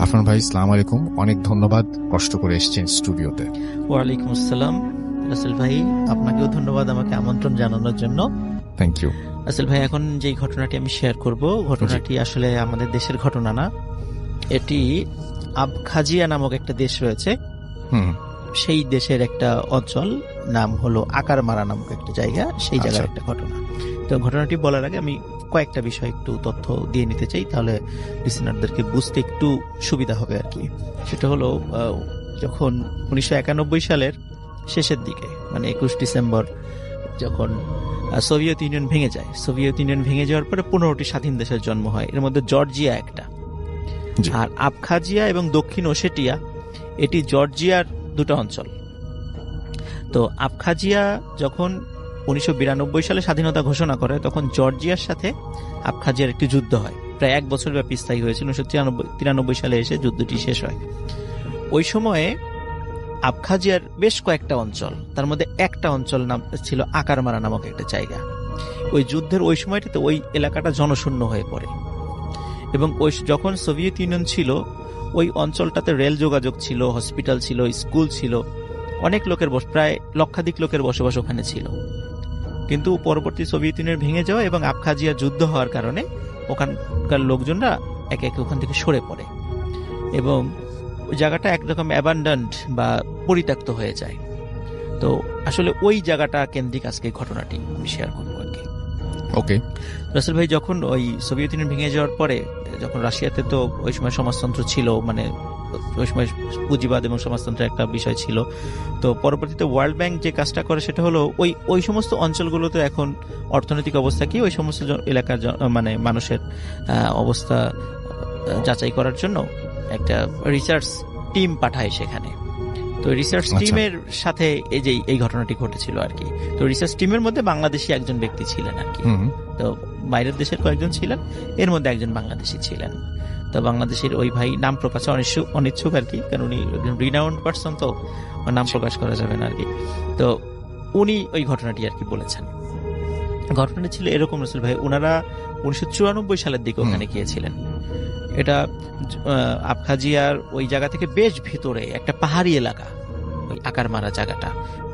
আফরান ভাই, আসসালামু আলাইকুম। অনেক ধন্যবাদ, কষ্ট করে এসেছেন স্টুডিওতে। ওয়ালাইকুম আসসালাম রাসেল ভাই, আপনাকেও ধন্যবাদ আমাকে আমন্ত্রণ জানানোর জন্য। Thank you. রাসেল ভাই, এখন যে ঘটনাটি আমি শেয়ার করব, ঘটনাটি আসলে আমাদের দেশের ঘটনা না, এটি আবখাজিয়া নামক একটা দেশ রয়েছে, সেই দেশের একটা অঞ্চল, নাম হলো আকারমারা নামক একটা জায়গা, সেই জায়গার একটা ঘটনা। তো ঘটনাটি বলার আগে আমি কয়েকটা বিষয় একটু তথ্য দিয়ে নিতে চাই, তাহলে লিসেনারদেরকে বুঝতে একটু সুবিধা হবে আর কি। সেটা হলো যখন 1991 সালের শেষের দিকে, মানে 21 ডিসেম্বর, যখন সোভিয়েত ইউনিয়ন ভেঙে যায়, সোভিয়েত ইউনিয়ন ভেঙে যাওয়ার পরে 15টি স্বাধীন দেশের জন্ম হয়। এর মধ্যে জর্জিয়া একটা, আর আবখাজিয়া এবং দক্ষিণ ওসেটিয়া, এটি জর্জিয়ার দুটো অঞ্চল। তো আবখাজিয়া যখন 1992 সালে স্বাধীনতা ঘোষণা করে, তখন জর্জিয়ার সাথে আবখাজিয়ার একটি যুদ্ধ হয়, প্রায় 1 বছর ব্যাপী স্থায়ী হয়েছিল। 1993 সালে এসে যুদ্ধটি শেষ হয়। ওই সময়ে আবখাজিয়ার বেশ কয়েকটা অঞ্চল, তার মধ্যে একটা অঞ্চল নাম ছিল আকারমারা নামক একটা জায়গা। ওই যুদ্ধের ওই সময়টিতে ওই এলাকাটা জনশূন্য হয়ে পড়ে, এবং ওই যখন সোভিয়েত ইউনিয়ন ছিল, ওই অঞ্চলটাতে রেল যোগাযোগ ছিল, হসপিটাল ছিল, স্কুল ছিল, অনেক লোকের প্রায় লক্ষাধিক লোকের বসবাস ওখানে ছিল। কিন্তু পরবর্তী সোভিয়েত ইউনিয়ন ভেঙে যাওয়া এবং আবখাজিয়া যুদ্ধ হওয়ার কারণে ওখানকার লোকজনরা একে একে ওখান থেকে সরে পড়ে, এবং ওই জায়গাটা একরকম অ্যাবান্ডান্ড বা পরিত্যক্ত হয়ে যায়। তো আসলে ওই জায়গাটা কেন্দ্রিক আজকে ঘটনাটি আমি শেয়ার করবো আর কি। ওকে রাসেল ভাই, যখন ওই সোভিয়েত ইউনিয়ন ভেঙে যাওয়ার পরে, যখন রাশিয়াতে তো ওই সময় সমাজতন্ত্র ছিল, মানে ওই সময় পুঁজিবাদ এবং সমাজতন্ত্রের একটা বিষয় ছিল, তো পরবর্তীতে ওয়ার্ল্ড ব্যাংক যে কাজটা করে সেটা হলো ওই সমস্ত অঞ্চলগুলোতে এখন অর্থনৈতিক অবস্থা কি, ওই সমস্ত এলাকার মানে মানুষের অবস্থা যাচাই করার জন্য একটা রিসার্চ টিম পাঠায় সেখানে। তো রিসার্চ টিমের সাথে এই ঘটনাটি ঘটেছিল আর কি। তো রিসার্চ টিমের মধ্যে বাংলাদেশি একজন ব্যক্তি ছিলেন আর কি। তো বাইরের দেশের কয়েকজন ছিলেন, এর মধ্যে একজন বাংলাদেশি ছিলেন। তো বাংলাদেশের ওই ভাই নাম প্রকাশে অনিচ্ছুক আর কি, কারণ উনি রিনাউন্ড পারসন, তো নাম প্রকাশ করা যাবে না আর কি। তো উনি ওই ঘটনাটি আর কি বলেছেন। ঘটনাটি ছিল এরকম রাসেল ভাই, ওনারা 1994 সালের দিকে ওখানে গিয়েছিলেন। এটা আবখাজিয়ার ওই জায়গা থেকে বেশ ভিতরে একটা পাহাড়ি এলাকা, ওই আকারমারা জায়গাটা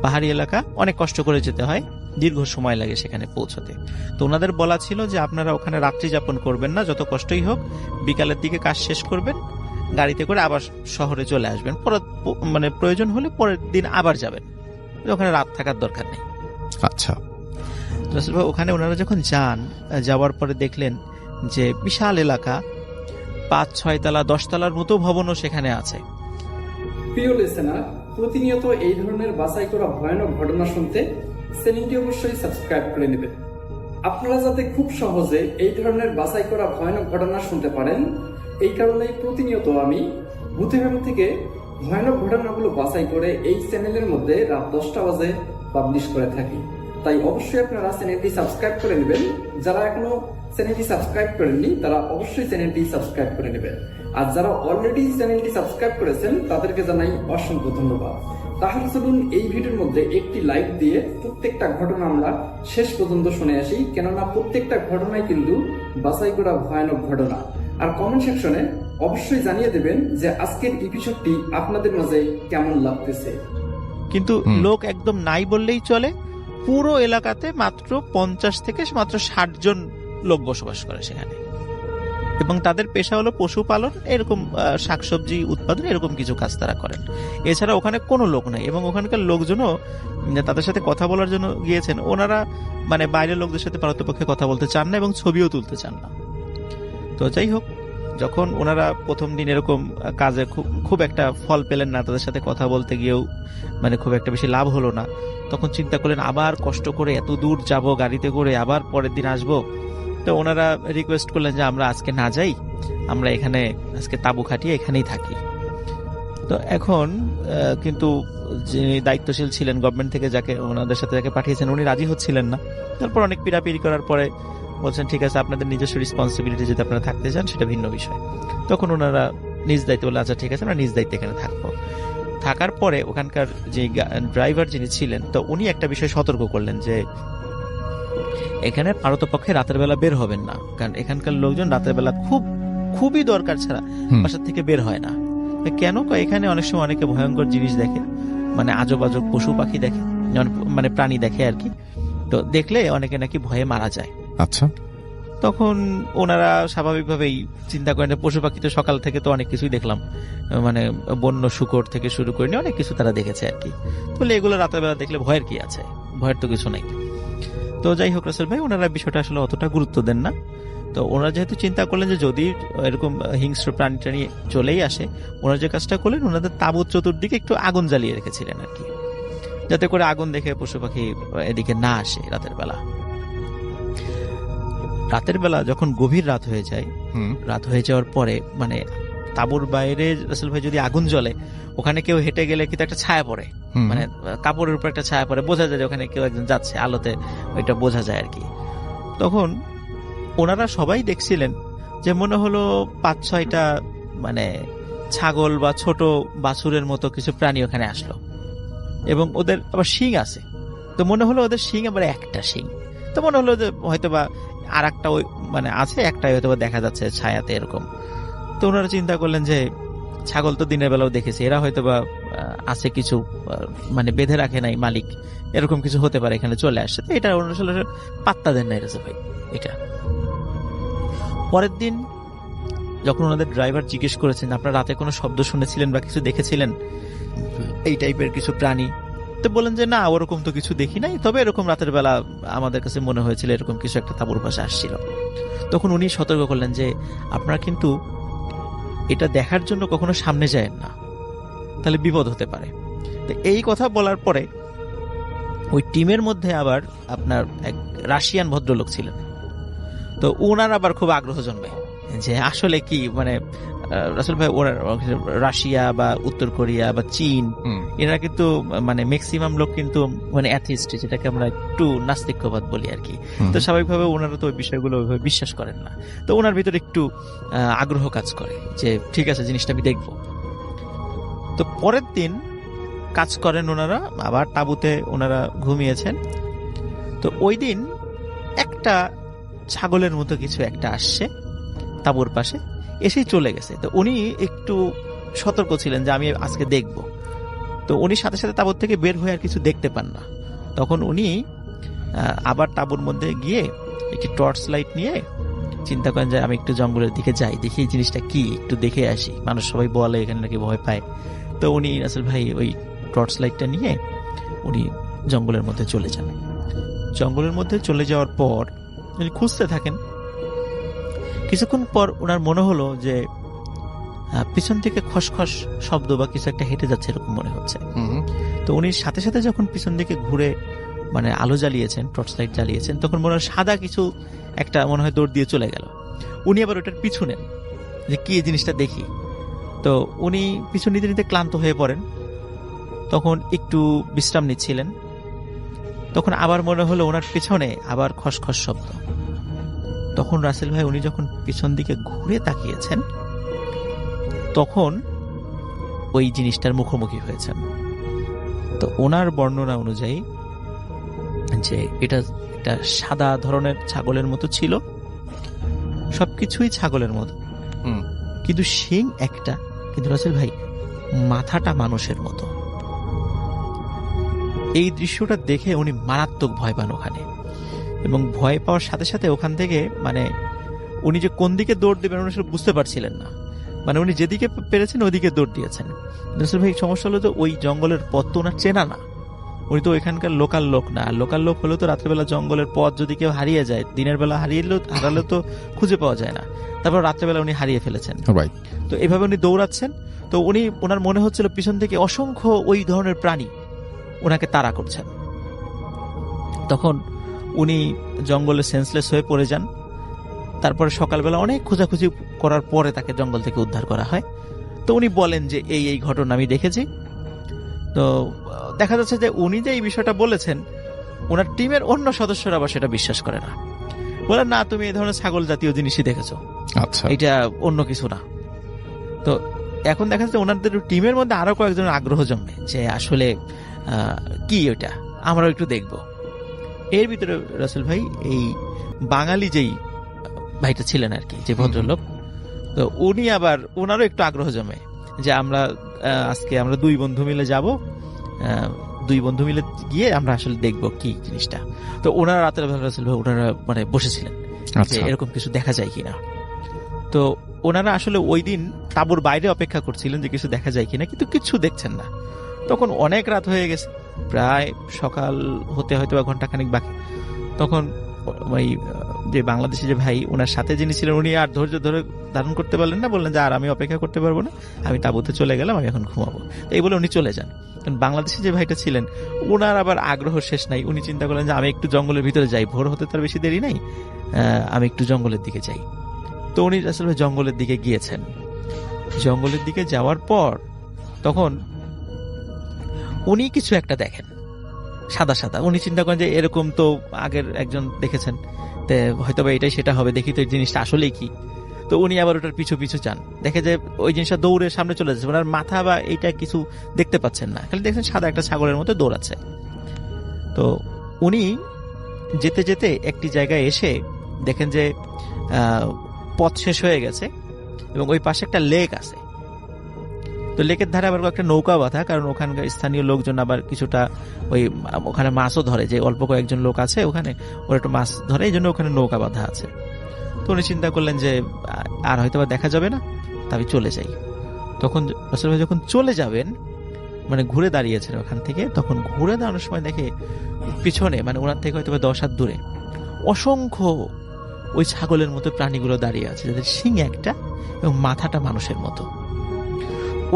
পাহাড়ি এলাকা, অনেক কষ্ট করে যেতে হয়, দীর্ঘ সময় লাগে সেখানে পৌঁছতে। তো ওনাদের বলা ছিল যে আপনারা ওখানে রাত্রি যাপন করবেন না, যত কষ্টই হোক বিকালের দিকে কাজ শেষ করবেন, গাড়িতে করে আবার শহরে চলে আসবেন, মানে প্রয়োজন হলে পরের দিন আবার যাবেন, ওখানে রাত থাকার দরকার নেই। আচ্ছা, ওখানে ওনারা যখন যাওয়ার পরে দেখলেন যে বিশাল এলাকা, 5-6 তলা 10 তলার মতো ভবনও সেখানে আছে। প্রিয় লিসেনার, প্রতিনিয়ত এই ধরনের বাছাই করা ভয়ানক ঘটনা শুনতে চ্যানেলটি অবশ্যই সাবস্ক্রাইব করে নেবেন। আপনারা যাতে খুব সহজে এই ধরনের বাছাই করা ভয়ানক ঘটনা শুনতে পারেন, এই কারণেই প্রতিনিয়ত আমি ভূতের থেকে ভয়ানক ঘটনাগুলো বাছাই করে এই চ্যানেলের মধ্যে রাত 10টা বাজে পাবলিশ করে থাকি। তাই অবশ্যই আপনারা চ্যানেলটি সাবস্ক্রাইব করে নেবেন। যারা এখনো চ্যানেলটি সাবস্ক্রাইব করেননি তারা অবশ্যই চ্যানেলটি সাবস্ক্রাইব করে নেবেন, আর যারা অলরেডি চ্যানেলটি সাবস্ক্রাইব করেছেন তাদেরকে জানাই অসংখ্য ধন্যবাদ। তাহলে চলুন এই ভিডিওর মধ্যে একটি লাইক দিয়ে প্রত্যেকটা ঘটনা আমরা শেষ পর্যন্ত শুনে আসি, কেননা প্রত্যেকটা ঘটনাই কিন্তু বাছাই করা ভয়ানক ঘটনা। আর কমেন্ট সেকশনে অবশ্যই জানিয়ে দেবেন যে আজকের এপিসোডটি আপনাদের মাঝে কেমন লাগতেছে। কিন্তু লোক একদম নাই বললেই চলে, পুরো এলাকাতে মাত্র 50 থেকে মাত্র 60 জন লোক বসবাস করে সেখানে, এবং তাদের পেশা হলো পশুপালন, এরকম শাকসবজি উৎপাদন, এরকম কিছু কাজ তারা করেন। এছাড়া ওখানে কোনো লোক নাই, এবং ওখানকার লোকজনও তাদের সাথে কথা বলার জন্য গিয়েছেন, ওনারা মানে বাইরের লোকদের সাথে পারতপক্ষে কথা বলতে চান না এবং ছবিও তুলতে চান না। তো যাই হোক, যখন ওনারা প্রথম দিন এরকম কাজে খুব একটা ফল পেলেন না, তাদের সাথে কথা বলতে গিয়েও মানে খুব একটা বেশি লাভ হলো না, তখন চিন্তা করলেন আবার কষ্ট করে এত দূর যাব গাড়িতে করে, আবার পরের দিন আসবো। তো ওনারা রিকোয়েস্ট করলেন যে আমরা আজকে না যাই, আমরা এখানে আজকে তাঁবু খাটিয়ে এখানেই থাকি। তো এখন কিন্তু যিনি দায়িত্বশীল ছিলেন গভর্নমেন্ট থেকে, যাকে ওনাদের সাথে যাকে পাঠিয়েছেন, উনি রাজি হচ্ছিলেন না। তারপর অনেক পিড়াপিড়ি করার পরে বলছেন ঠিক আছে, আপনাদের নিজস্ব রেসপন্সিবিলিটি যদি আপনারা থাকতে চান সেটা ভিন্ন বিষয়। তখন ওনারা নিজ দায়িত্ব বলে আচ্ছা ঠিক আছে, আমরা নিজ দায়িত্বে এখানে থাকবো। থাকার পরে ওখানকার যে ড্রাইভার যিনি ছিলেন, তো উনি একটা বিষয় সতর্ক করলেন যে এখানে পারতপক্ষে রাতের বেলা বের হবেন না, কারণ এখানকার লোকজন রাতের বেলা খুব খুবই দরকার ছাড়া বাসা থেকে বের হয় না। কেন? এখানে অনেক সময় অনেকে ভয়ঙ্কর জিনিস দেখে, মানে আজব আজব পশু পাখি দেখে, মানে প্রাণী দেখে আর কি। তো দেখলে অনেকে নাকি ভয়ে মারা যায়। আচ্ছা, তখন ওনারা স্বাভাবিকভাবেই চিন্তা করেন পশু পাখি তো সকাল থেকে তো অনেক কিছুই দেখলাম, মানে বন্য শূকর থেকে শুরু করে নিয়ে অনেক কিছু তারা দেখেছে আর কি। তাহলে এগুলো রাতের বেলা দেখলে ভয়ের কি আছে, ভয়ের তো কিছু নাই। তো যাই হোক রাসেল ভাই, ওনারা বিষয়টা আসলে অতটা গুরুত্ব দেন না। তো ওনারা যেহেতু চিন্তা করলেন যে যদি এরকম হিংস্র প্রাণী টানি চলেই আসে, ওনারা যে কাজটা করলেন, ওনাদের তাঁবুর চতুর্দিকে একটু আগুন জ্বালিয়ে রেখেছিলেন আর কি, যাতে করে আগুন দেখে পশু পাখি এদিকে না আসে রাতের বেলা। রাতের বেলা যখন গভীর রাত হয়ে যায়, রাত হয়ে যাওয়ার পরে মানে তাঁবুর বাইরে রাসেল ভাই যদি আগুন জ্বলে, ওখানে কেউ হেঁটে গেলে কিন্তু একটা ছায়া পড়ে, মানে কাপড়ের উপর একটা ছায়া পড়ে, বোঝা যায় যে ওখানে কেউ একজন যাচ্ছে, আলোতে ওইটা বোঝা যায় আর কি। তখন ওনারা সবাই দেখছিলেন যে মনে হলো 5-6টা মানে ছাগল বা ছোট বাছুরের মতো কিছু প্রাণী ওখানে আসলো, এবং ওদের আবার শিং আছে। তো মনে হলো ওদের শিং আবার একটা শিং। তো মনে হলো যে হয়তোবা আর একটা ওই মানে আছে, একটাই হয়তোবা দেখা যাচ্ছে ছায়াতে এরকম। তো ওনারা চিন্তা করলেন যে ছাগল তো দিনের বেলাও দেখেছে, এরা হয়তোবা আছে কিছু মানে বেঁধে রাখে নাই মালিক, এরকম কিছু হতে পারে, এখানে চলে আসছে। তো এটা আসলে পাত্তা দেন না রাসেল ভাই এটা। পরের দিন যখন ওনাদের ড্রাইভার জিজ্ঞেস করেছেন আপনারা রাতে কোনো শব্দ শুনেছিলেন বা কিছু দেখেছিলেন এই টাইপের কিছু প্রাণী, তো বলেন যে না ওরকম তো কিছু দেখি নাই, তবে এরকম রাতের বেলা আমাদের কাছে মনে হয়েছিল এরকম কিছু একটা তাঁবুর পাশে আসছিল। তখন উনি সতর্ক করলেন যে আপনারা কিন্তু এটা দেখার জন্য কখনো সামনে যায়েন না, তাহলে বিপদ হতে পারে। তো এই কথা বলার পরে ওই টিমের মধ্যে আবার আপনার এক রাশিয়ান ভদ্রলোক ছিলেন। তো ওনার আবার খুব আগ্রহ জন্মে যে আসলে কি মানে রাসেল ভাই ওরা রাশিয়া বা উত্তর কোরিয়া বা চীন এরা কিন্তু মানে ম্যাক্সিমাম লোক কিন্তু মানে অ্যাথিস্ট, যেটাকে আমরা একটু নাস্তিক্যবাদ বলি আর কি। তো স্বাভাবিকভাবে ওনারা তো ওই বিষয়গুলো ওইভাবে বিশ্বাস করেন না। তো ওনার ভিতরে একটু আগ্রহ কাজ করে যে ঠিক আছে জিনিসটা আমি দেখব। তো পরের দিন কাজ করেন ওনারা, আবার তাঁবুতে ওনারা ঘুমিয়েছেন। তো ওই দিন একটা ছাগলের মতো কিছু একটা আসছে তাঁবুর পাশে, এসেই চলে গেছে। তো উনি একটু সতর্ক ছিলেন যে আমি আজকে দেখব। তো উনি সাথে সাথে তাঁবুর থেকে বের হয়ে আর কিছু দেখতে পান না। তখন উনি আবার তাঁবুর মধ্যে গিয়ে একটি টর্চ লাইট নিয়ে চিন্তা করেন যে আমি একটু জঙ্গলের দিকে যাই, দেখি এই জিনিসটা কি, একটু দেখে আসি, মানুষ সবাই বলে এখানে নাকি ভয় পায়। তো উনি রাসেল ভাই ওই টর্চ লাইটটা নিয়ে উনি জঙ্গলের মধ্যে চলে যান। জঙ্গলের মধ্যে চলে যাওয়ার পর উনি খুঁজতে থাকেন। কিছুক্ষণ পর ওনার মনে হলো যে পিছন থেকে খসখস শব্দ বা কিছু একটা হেঁটে যাচ্ছে এরকম মনে হচ্ছে। তো উনি সাথে সাথে যখন পিছন দিকে ঘুরে মানে আলো জ্বালিয়েছেন, টর্চ লাইট জ্বালিয়েছেন, তখন মনে হয় সাদা কিছু একটা মনে হয় দৌড় দিয়ে চলে গেল। উনি আবার ওটার পিছু নেন যে কি এই জিনিসটা দেখি। তো উনি পিছু নিতে নিতে ক্লান্ত হয়ে পড়েন, তখন একটু বিশ্রাম নিচ্ছিলেন। তখন আবার মনে হলো ওনার পিছনে আবার খসখস শব্দ। তখন রাসেল ভাই উনি যখন পিছন দিকে ঘুরে তাকিয়েছেন, তখন ওই জিনিসটার মুখোমুখি হয়েছেন। তো ওনার বর্ণনা অনুযায়ী যে এটা একটা সাদা ধরনের ছাগলের মতো ছিল, সবকিছুই ছাগলের মতো, কিন্তু শিং একটা, কিন্তু রাসেল ভাই মাথাটা মানুষের মতো। এই দৃশ্যটা দেখে উনি মারাত্মক ভয় পান ওখানে, এবং ভয় পাওয়ার সাথে সাথে ওখান থেকে মানে উনি যে কোন দিকে দৌড় দেবেন উনি সেটা বুঝতে পারছিলেন না। মানে উনি যেদিকে পেরেছেন ওইদিকে দৌড় দিয়েছেন। রাসেল ভাই সমস্যা হলো যে ওই জঙ্গলের পথ তো ওনার চেনা না, উনি তো ওইখানকার লোকাল লোক না। লোকাল লোক হলেও তো রাত্রেবেলা জঙ্গলের পথ যদি কেউ হারিয়ে যায়, দিনের বেলা হারালেও তো খুঁজে পাওয়া যায় না, তারপর রাত্রেবেলা উনি হারিয়ে ফেলেছেন। তো এইভাবে উনি দৌড়াচ্ছেন। তো ওনার মনে হচ্ছিল পিছন থেকে অসংখ্য ওই ধরনের প্রাণী ওনাকে তাড়া করছেন। তখন উনি জঙ্গলে সেন্সলেস হয়ে পড়ে যান। তারপরে সকালবেলা অনেক খোঁজাখুঁজি করার পরে তাকে জঙ্গল থেকে উদ্ধার করা হয়। তো উনি বলেন যে এই ঘটনা আমি দেখেছি। তো দেখা যাচ্ছে যে উনি যে এই বিষয়টা বলেছেন, ওনার টিমের অন্য সদস্যরা আবার সেটা বিশ্বাস করে না, বলেন না তুমি এই ধরনের ছাগল জাতীয় জিনিসই দেখেছো, আচ্ছা এটা অন্য কিছু না। তো এখন দেখা যাচ্ছে ওনাদের টিমের মধ্যে আরো কয়েকজনের আগ্রহ জন্মে যে আসলে কি ওইটা, আমরাও একটু দেখব। এর ভিতরে রাসেল ভাই এই বাঙালি যেই ভাইটা ছিলেন আর কি, যে ভদ্রলোক, তো উনি আবার ওনারও একটু আগ্রহ জমে যে আমরা আজকে আমরা 2 বন্ধু মিলে যাব, 2 বন্ধু মিলে গিয়ে আমরা আসলে দেখবো কি জিনিসটা। তো ওনারা রাতের বেলা রাসেল ভাই ওনারা মানে বসেছিলেন যে এরকম কিছু দেখা যায় কিনা। তো ওনারা আসলে ওই দিন তাঁবুর বাইরে অপেক্ষা করছিলেন যে কিছু দেখা যায় কিনা, কিন্তু কিছু দেখছেন না। তখন অনেক রাত হয়ে গেছে, প্রায় সকাল হতে হয়তো বা ঘন্টাখানিক বাকি। তখন ওই যে বাংলাদেশি যে ভাই ওনার সাথে যিনি ছিলেন উনি আর ধৈর্য ধরে ধারণ করতে পারলেন না, বললেন যে আর আমি অপেক্ষা করতে পারবো না, আমি তাঁবুতে চলে গেলাম, আমি এখন ঘুমাবো। এই বলে উনি চলে যান। কারণ বাংলাদেশি যে ভাইটা ছিলেন ওনার আবার আগ্রহ শেষ নাই, উনি চিন্তা করলেন যে আমি একটু জঙ্গলের ভিতরে যাই, ভোর হতে তার বেশি দেরি নাই, আমি একটু জঙ্গলের দিকে যাই। তো উনি আসলে জঙ্গলের দিকে গিয়েছেন। জঙ্গলের দিকে যাওয়ার পর তখন উনি কিছু একটা দেখেন সাদা সাদা। উনি চিন্তা করেন যে এরকম তো আগের একজন দেখেছেন, হয়তো বা এটাই সেটা হবে, দেখি তো এই জিনিসটা আসলেই কি। তো উনি আবার ওটার পিছু পিছু যান, দেখে যে ওই জিনিসটা দৌড়ে সামনে চলে যাচ্ছে, ওনার মাথা বা এইটা কিছু দেখতে পাচ্ছেন না, খালি দেখছেন সাদা একটা ছাগলের মতো দৌড়াচ্ছে। তো উনি যেতে যেতে একটি জায়গায় এসে দেখেন যে পথ শেষ হয়ে গেছে এবং ওই পাশে একটা লেক আছে। তো লেকের ধারে আবার একটা নৌকা বাঁধা, কারণ ওখানকার স্থানীয় লোকজন আবার কিছুটা ওই ওখানে মাছও ধরে, যে অল্প কয়েকজন লোক আছে ওখানে, ওরা একটু মাছ ধরে, এই জন্য ওখানে নৌকা বাঁধা আছে। তো উনি চিন্তা করলেন যে আর হয়তো বা দেখা যাবে না, তবে চলে যাই। তখন রাসূল ভাই যখন চলে যাবেন, মানে ঘুরে দাঁড়িয়েছেন ওখান থেকে, তখন ঘুরে দাঁড়ানোর সময় দেখে পিছনে মানে ওনার থেকে হয়তো বা 10 হাত দূরে অসংখ্য ওই ছাগলের মতো প্রাণীগুলো দাঁড়িয়ে আছে, যাদের শিং একটা এবং মাথাটা মানুষের মতো।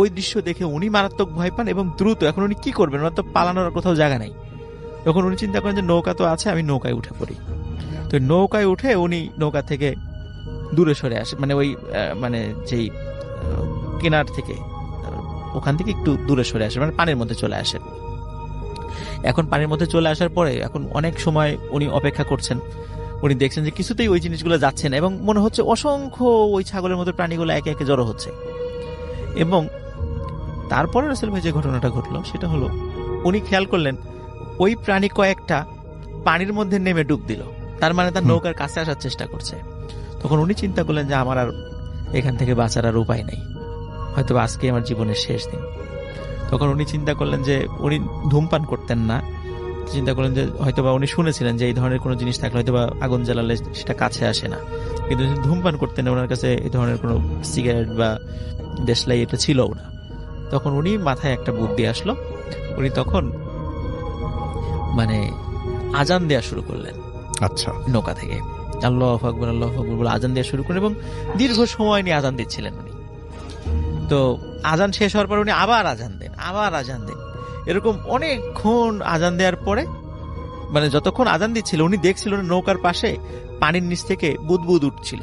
ওই দৃশ্য দেখে উনি মারাত্মক ভয় পান এবং দ্রুত, এখন উনি কি করবেন, ওনার তো পালানোর কোথাও জায়গা নাই। তখন উনি চিন্তা করেন যে নৌকা তো আছে, আমি নৌকায় উঠে পড়ি। তো নৌকায় উঠে উনি নৌকা থেকে দূরে সরে আসে, মানে ওই মানে যেই কিনার থেকে ওখান থেকে একটু দূরে সরে আসে, মানে পানির মধ্যে চলে আসে। এখন পানির মধ্যে চলে আসার পরে এখন অনেক সময় উনি অপেক্ষা করছেন, উনি দেখছেন যে কিছুতেই ওই জিনিসগুলো যাচ্ছে না এবং মনে হচ্ছে অসংখ্য ওই ছাগলের মতো প্রাণীগুলো একে একে জড়ো হচ্ছে। এবং তারপরে রাসূল ভাই যে ঘটনাটা ঘটলো সেটা হলো, উনি খেয়াল করলেন ওই প্রাণী কয়েকটা পানির মধ্যে নেমে ডুব দিল, তার মানে তার নৌকার কাছে আসার চেষ্টা করছে। তখন উনি চিন্তা করলেন যে আমার আর এখান থেকে বাঁচার আর উপায় নেই, হয়তো আজকে আমার জীবনের শেষ দিন। তখন উনি চিন্তা করলেন যে উনি ধূমপান করতেন না, চিন্তা করলেন যে হয়তোবা উনি শুনেছিলেন যে এই ধরনের কোনো জিনিস থাকলে হয়তোবা আগুন জ্বালালে সেটা কাছে আসে না, কিন্তু ধূমপান করতেন না, ওনার কাছে এই ধরনের কোনো সিগারেট বা দেশলাই এটা ছিল না। তখন উনি মাথায় একটা বুদ্ধি আসলো, উনি তখন মানে আজান দেওয়া শুরু করলেন। আচ্ছা, নৌকা থেকে আল্লাহু আকবার আল্লাহু আকবার বলে আজান দেওয়া শুরু করেন এবং দীর্ঘ সময় নিয়ে আজান দিচ্ছিলেন উনি। তো আজান শেষ হওয়ার পর উনি আবার আজান দেন, আবার আজান দেন, এরকম অনেকক্ষণ আজান দেওয়ার পরে মানে যতক্ষণ আজান দিচ্ছিল উনি দেখছিল নৌকার পাশে পানির নিচ থেকে বুদবুদ উঠছিল,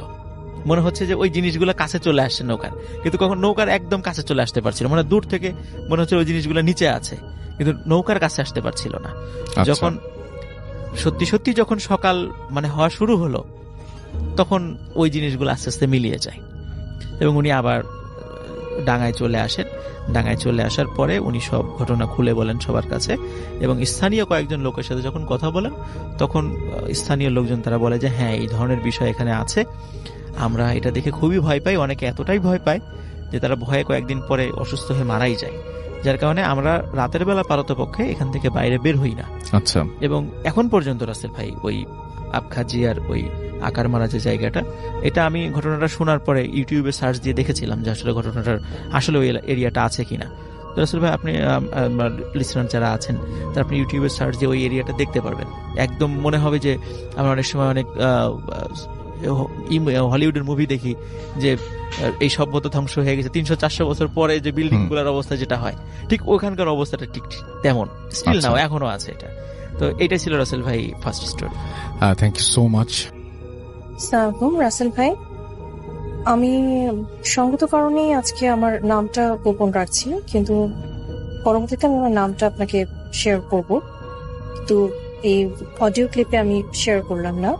মনে হচ্ছে যে ওই জিনিসগুলো কাছে চলে আসছে নৌকার, কিন্তু কখন নৌকার একদম কাছে চলে আসতে পারছিল, মানে দূর থেকে মনে হচ্ছে ওই জিনিসগুলো নিচে আছে কিন্তু নৌকার কাছে আসতে পারছিল না। যখন সত্যি সত্যি যখন সকাল মানে হওয়া শুরু হলো তখন ওই জিনিসগুলো আস্তে আস্তে মিলিয়ে যায় এবং উনি আবার ডাঙায় চলে আসেন। ডাঙায় চলে আসার পরে উনি সব ঘটনা খুলে বলেন সবার কাছে এবং স্থানীয় কয়েকজন লোকের সাথে যখন কথা বলেন তখন স্থানীয় লোকজন তারা বলে যে হ্যাঁ এই ধরনের বিষয় এখানে আছে, আমরা এটা দেখে খুবই ভয় পাই, অনেকে এতটাই ভয় পায় যে তারা ভয়ে কয়েকদিন পরে অসুস্থ হয়ে মারাই যায়, যার কারণে আমরা রাতের বেলা পারতপক্ষে এখান থেকে বাইরে বের হই না। আচ্ছা, এবং এখন পর্যন্ত রাসেল ভাই ওই আবখাজিয়ার ওই আকার মারা যে জায়গাটা, এটা আমি ঘটনাটা শোনার পরে ইউটিউবে সার্চ দিয়ে দেখেছিলাম যে আসলে ঘটনাটার আসলে ওই এরিয়াটা আছে কিনা। তো রাসেল ভাই আপনি লিসনার যারা আছেন তারা আপনি ইউটিউবে সার্চ দিয়ে ওই এরিয়াটা দেখতে পারবেন, একদম মনে হবে যে আমরা অনেক সময় অনেক হলিউডের মুভি দেখি যে এই সভ্যতা ধ্বংস হয়ে গেছে 300-400 বছর পরে যে বিল্ডিং গুলার অবস্থা যেটা হয়, ঠিক ওখানকার অবস্থাটা ঠিক তেমন স্টিল নাও এখনো আছে এটা। তো এটা ছিল রাসেল ভাই first story. Thank you so much. আসসালামু রাসেল ভাই, আমি সঙ্গত কারণেই আজকে আমার নামটা গোপন রাখছি, কিন্তু পরবর্তীতে আমি আমার নামটা আপনাকে শেয়ার করব, তো এই অডিও ক্লিপে আমি শেয়ার করলাম না।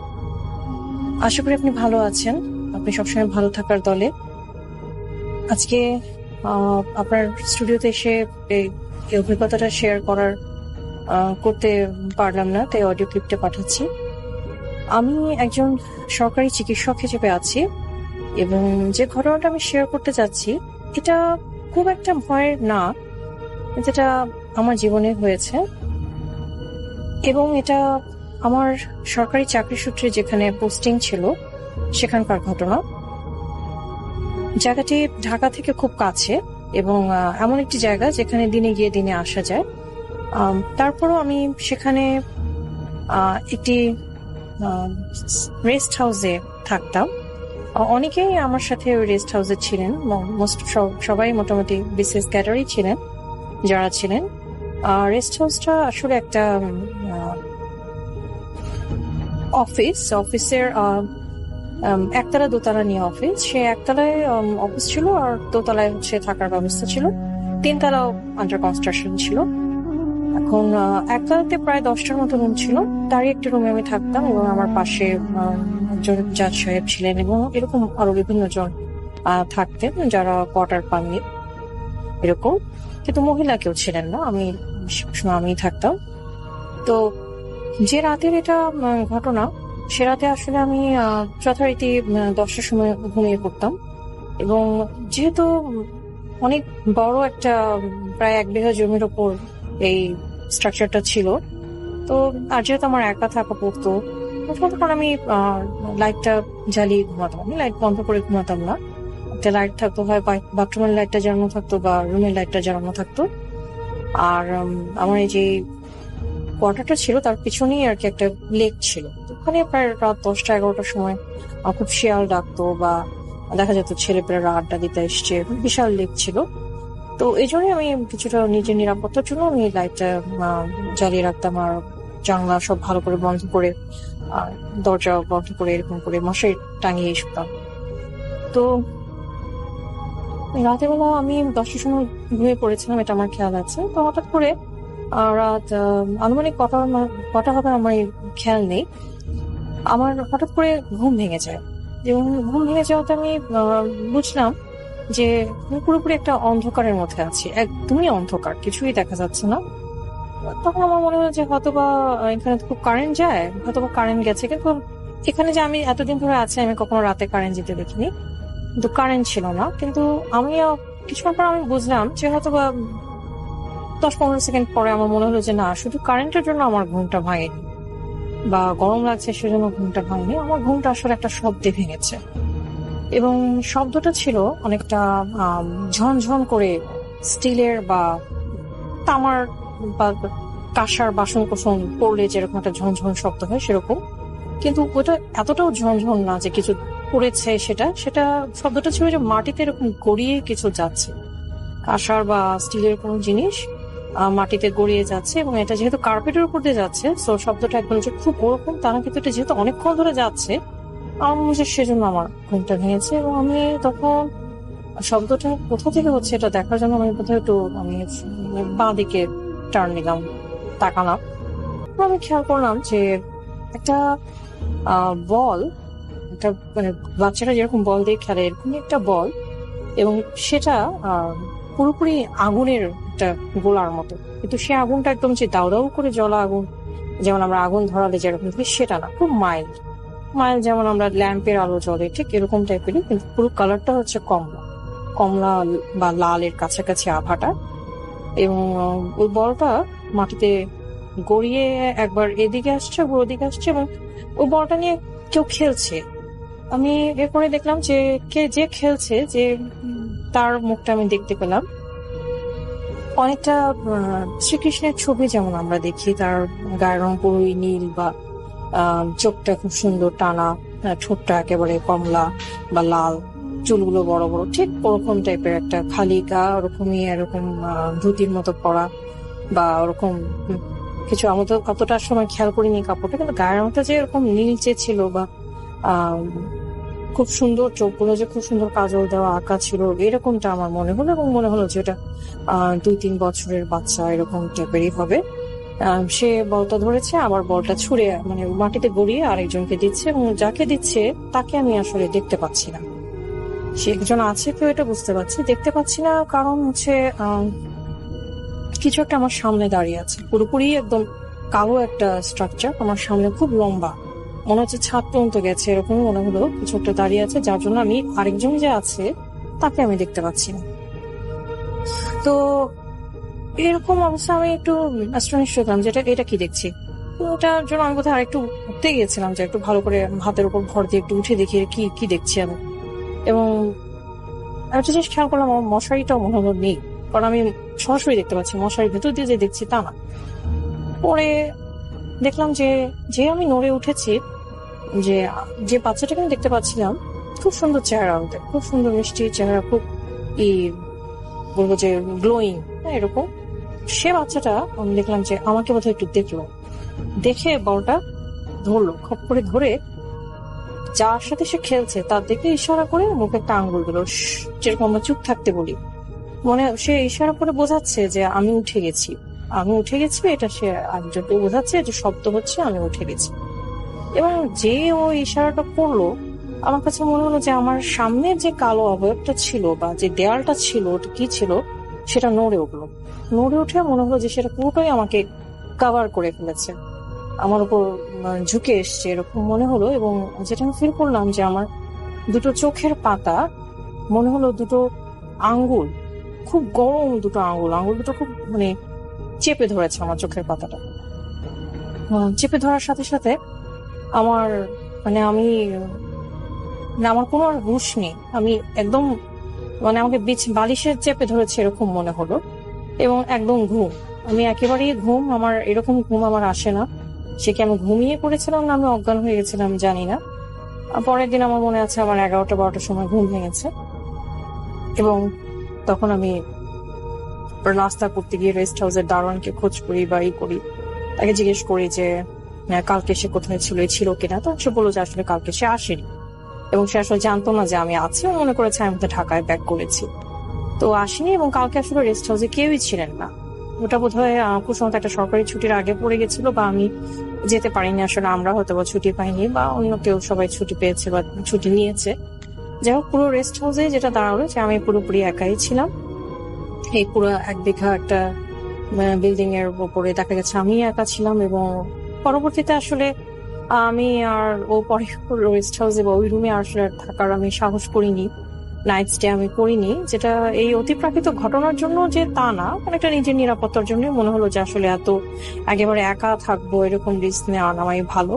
আশা করি আপনি ভালো আছেন, আপনি সবসময় ভালো থাকার দলে। আজকে আপনার স্টুডিওতে এসে এই অভিজ্ঞতাটা শেয়ার করতে পারলাম না, তাই অডিও ক্লিপটা পাঠাচ্ছি। আমি একজন সরকারি চিকিৎসক হিসেবে আছি এবং যে ঘটনাটা আমি শেয়ার করতে যাচ্ছি এটা খুব একটা ভয়ের না, যেটা আমার জীবনে হয়েছে এবং এটা আমার সরকারি চাকরি সূত্রে যেখানে পোস্টিং ছিল সেখানকার ঘটনা। জায়গাটি ঢাকা থেকে খুব কাছে এবং এমন একটি জায়গা যেখানে দিনে গিয়ে দিনে আসা যায়। তারপরও আমি সেখানে একটি রেস্ট হাউসে থাকতাম। অনেকেই আমার সাথে ওই রেস্ট হাউসে ছিলেন, সবাই মোটামুটি বিসিএস ক্যাডারই ছিলেন যারা ছিলেন। রেস্ট হাউসটা আসলে একটা অফিসের একতলা দোতলা নিয়ে অফিস। সে একতলায় অফিস ছিল আর দোতলায় হচ্ছে থাকার ব্যবস্থা ছিল, 3 তলাও আন্ডার কনস্ট্রাকশন ছিল। এখন একতলাতে প্রায় 10টার মতো রুম ছিল, তারই একটা রুমে আমি থাকতাম এবং আমার পাশে একজন জাজ সাহেব ছিলেন এবং এরকম আরো বিভিন্ন জন থাকতেন যারা কোয়ার্টার পাননি এরকম, কিন্তু মহিলা কেউ ছিলেন না, আমি থাকতাম। তো যে রাতের এটা ঘটনা, সে রাতে আসলে আমি যথারীতি 10টার সময় ঘুমিয়ে পড়তাম এবং যেহেতু অনেক বড় একটা প্রায় 1 বিঘা জমির ওপর এই স্ট্রাকচারটা ছিল, তো আর যেহেতু আমার একা থাকা পড়তো, তখন আমি লাইটটা জ্বালিয়ে ঘুমাতাম, আমি লাইট বন্ধ করে ঘুমাতাম না। একটা লাইট থাকতো, হয় বাথরুমের লাইটটা জ্বালানো থাকতো বা রুমের লাইটটা জ্বালানো থাকতো। আর আমার এই যে কোয়ার্টারটা ছিল তার পিছনেই আর কি একটা লেক ছিল, ওখানে প্রায় রাত 10টা-11টার সময় খুব শিয়াল ডাকতো বা দেখা যেত ছেলেপেলেরা আড্ডা দিতে এসছে, বিশাল লেক ছিল। তো এই জন্যই আমি কিছুটা নিজের নিরাপত্তার জন্য আমি লাইটটা জ্বালিয়ে রাখতাম আর জানলা সব ভালো করে বন্ধ করে, দরজা বন্ধ করে এরকম করে মশারি টাঙিয়ে শুতাম। তো রাতের বেলা আমি 10টার সময় ঘুমিয়ে পড়েছিলাম, এটা আমার খেয়াল আছে। তো হঠাৎ করে রাত আনুমানিক কটা হবে আমার খেয়াল নেই, আমার হঠাৎ করে ঘুম ভেঙে যায় এবং ঘুম ভেঙে যাওয়াতে আমি বুঝলাম যে আমি পুরোপুরি একটা অন্ধকারের মধ্যে আছি, একদমই অন্ধকার, কিছুই দেখা যাচ্ছে না। তখন আমার মনে হলো যে হয়তোবা এখানে খুব কারেন্ট যায়, হয়তোবা কারেন্ট গেছে, কিন্তু এখানে যে আমি এতদিন ধরে আছি আমি কখনো রাতে কারেন্ট যেতে দেখিনি, কিন্তু কারেন্ট ছিল না। কিন্তু আমি কিছুক্ষণ পর আমি বুঝলাম যে হয়তোবা 10-15 সেকেন্ড পরে আমার মনে হলো যে না, শুধু কারেন্টের জন্য আমার ঘুমটা ভাঙেনি বা গরম লাগছে সেজন্য ঘুমটা ভাঙেনি, আমার ঘুমটা আসলে একটা শব্দে ভেঙেছে এবং শব্দটা ছিল অনেকটা ঝনঝন করে স্টিলের বা তামার বা কাঁসার বাসন কোসন পড়লে যেরকম একটা ঝনঝন শব্দ হয় সেরকম, কিন্তু ওটা এতটাও ঝনঝন না যে কিছু পড়েছে। সেটা শব্দটা ছিল যে মাটিতে এরকম গড়িয়ে কিছু যাচ্ছে, কাঁসার বা স্টিলের কোনো জিনিস মাটিতে গড়িয়ে যাচ্ছে এবং এটা যেহেতু কার্পেটের উপর দিয়ে যাচ্ছে, তো শব্দটা একদম যে খুব ওরকম তা না, কিন্তু এটা যেহেতু অনেকক্ষণ ধরে যাচ্ছে আমার মনে হচ্ছে সেজন্য আমার ঘুমটা ভেঙেছে। এবং আমি তখন শব্দটা কোথা থেকে হচ্ছে এটা দেখার জন্য আমি কোথাও একটু বাঁ দিকে টার্ন নিলাম, তাকালাম। আমি খেয়াল করলাম যে একটা বল, একটা মানে বাচ্চারা যেরকম বল দিয়ে খেলে এরকমই একটা বল, এবং সেটা পুরোপুরি আগুনের একটা গোলার মতো, কিন্তু সে আগুনটা একদম যে দাউ দাউ করে জ্বলা আগুন, যেমন আমরা আগুন ধরালে যেরকম সেটা না, খুব মাইল্ড যেমন আমরা ল্যাম্পের আলো জ্বলে ঠিক এরকম টাইপেরই, কিন্তু পুরো কালারটা হচ্ছে কমলা বা লালের কাছাকাছি আভাটা। এবং ওই বলটা মাটিতে গড়িয়ে একবার এদিকে আসছে, ওদিকে আসছে এবং ওই বলটা নিয়ে কেউ খেলছে। আমি এরপরে দেখলাম যে যে খেলছে, যে তার মুখটা আমি দেখতে পেলাম অনেকটা শ্রীকৃষ্ণের ছবি যেমন আমরা দেখি, তার গায়ের রং পুরোই নীল বা চোখটা খুব সুন্দর টানা, ঠোঁটটা একেবারে কমলা বা লাল, চুলগুলো বড় বড়, ঠিক ওরকম টাইপের একটা খালি গা, ওরকমই এরকম ধুতির মতো পরা বা ওরকম কিছু। আমি তো কতটা সময় খেয়াল করিনি কাপড়টা, কিন্তু গায়ের মতো যে এরকম নীলচে ছিল বা খুব সুন্দর চোখগুলো যে খুব সুন্দর কাজল দেওয়া আঁকা ছিল এরকমটা আমার মনে হলো, এবং মনে হলো যে ওটা 2-3 বছরের বাচ্চা এরকম টাইপেরই হবে। সে বলটা ধরেছে, আবার বলটা ছুঁড়ে মানে মাটিতে গড়িয়ে আরেকজনকে দিচ্ছে, এবং যাকে দিচ্ছে তাকে আমি আসলে দেখতে পাচ্ছি না, সে একজন আছে কেউ এটা বুঝতে পারছি, দেখতে পাচ্ছি না কারণ হচ্ছে কিছু একটা আমার সামনে দাঁড়িয়ে আছে, পুরোপুরি একদম কালো একটা স্ট্রাকচার আমার সামনে, খুব লম্বা মনে হচ্ছে ছাদ পর্যন্ত গেছে, এরকমই মনে হলো। কিছু একটা দাঁড়িয়ে আছে, যার জন্য আমি আরেকজন যে আছে তাকে আমি দেখতে পাচ্ছি না। তো এরকম অবস্থা আমি একটু অ্যাস্টনিশড হলাম, যেটা এটা কি দেখছি। তো ওটার জন্য আমি কোথাও আরেকটু উঠতে গিয়েছিলাম, যে একটু ভালো করে হাতের উপর ভর দিয়ে একটু উঠে দেখি কি কি দেখছি আমি। এবং একটা জিনিস খেয়াল করলাম, আমার মশারিটাও মনে হলো নেই, কারণ আমি সরাসরি দেখতে পাচ্ছি, মশারির ভেতর দিয়ে যে দেখছি তা না। পরে দেখলাম যে আমি নড়ে উঠেছি, যে বাচ্চাটাকে আমি দেখতে পাচ্ছিলাম, খুব সুন্দর চেহারা, ওদের খুব সুন্দর মিষ্টি চেহারা, খুব বলবো যে গ্লোয়িং, এরকম। সে বাচ্চাটা আমি দেখলাম যে আমাকে বোধহয় একটু দেখে বলটা ধরলো, খপ করে ধরে যার সাথে সে খেলছে তার দিকে ইশারা করে মুখে একটা আঙ্গুল দিল, যেরকম আমরা চুপ থাকতে বলি। মনে সে ইশারা করে বোঝাচ্ছে যে আমি উঠে গেছি, এটা সে একজনকে বোঝাচ্ছে যে শব্দ হচ্ছে আমি উঠে গেছি। এবং যে ও ইশারাটা করলো, আমার কাছে মনে হলো যে আমার সামনের যে কালো অবয়বটা ছিল বা যে দেয়ালটা ছিল, ওটা কি ছিল, সেটা নড়ে উঠে মনে হলো যে সেটা পুরোটাই আমাকে কভার করে ফেলেছে, আমার উপর ঝুঁকে এসছে, এরকম মনে হলো। এবং যেটা আমি ফিল করলাম যে আমার দুটো চোখের পাতা, মনে হলো দুটো আঙ্গুল, খুব গরম দুটো আঙ্গুল দুটো খুব চেপে ধরেছে আমার চোখের পাতাটা। চেপে ধরার সাথে সাথে আমার আমার কোনো আর হুঁশ নেই, আমি একদম আমাকে বালিশের চেপে ধরেছে এরকম মনে হলো। এবং একদম ঘুম, আমি একেবারেই ঘুম, আমার এরকম ঘুম আমার আসে না। সে কি আমি ঘুমিয়ে পড়েছিলাম না আমি অজ্ঞান হয়ে গেছিলাম জানি না। পরের দিন আমার মনে আছে আমার 11টা-12টার সময় ঘুম ভেঙেছে, এবং তখন আমি নাস্তা করতে গিয়ে রেস্ট হাউসের দারোয়ানকে খোঁজ করি বা করি, তাকে জিজ্ঞেস করি যে কালকে সে কোথায় ছিল কিনা। তো সে বললো যে আসলে কালকে সে আসেনি, এবং সে আসলে জানতো না যে আমি আছি, মনে করেছে আমি তো ঢাকায় ব্যাক করেছি, তো আসেনি। এবং কালকে আসলে রেস্ট হাউসে কেউই ছিলেন না, ওটা বোধহয় খুব সম্ভবত একটা সরকারি ছুটির আগে পড়ে গেছিল, বা আমি যেতে পারিনি, আসলে আমরা হয়তো বা ছুটি পাইনি, বা অন্য কেউ সবাই ছুটি পেয়েছে বা ছুটি নিয়েছে। যাই হোক, পুরো রেস্ট হাউসে যেটা দাঁড়ালো যে আমি পুরোপুরি একাই ছিলাম। এই পুরো 1 বিঘা একটা বিল্ডিং এর উপরে দেখা গেছে আমি একা ছিলাম। এবং পরবর্তীতে আসলে আমি আর পরে রেস্ট হাউসে বা ওই রুমে আসলে থাকার আমি সাহস করিনি, নাইট স্টে আমি করিনি। যেটা এই অতিপ্রাকৃত ঘটনার জন্য যে তা না, অনেকটা নিজের নিরাপত্তার জন্য মনে হলো যে আসলে এত একেবারে একা থাকবো এরকম রিস্ক নেওয়া নামাই ভালো।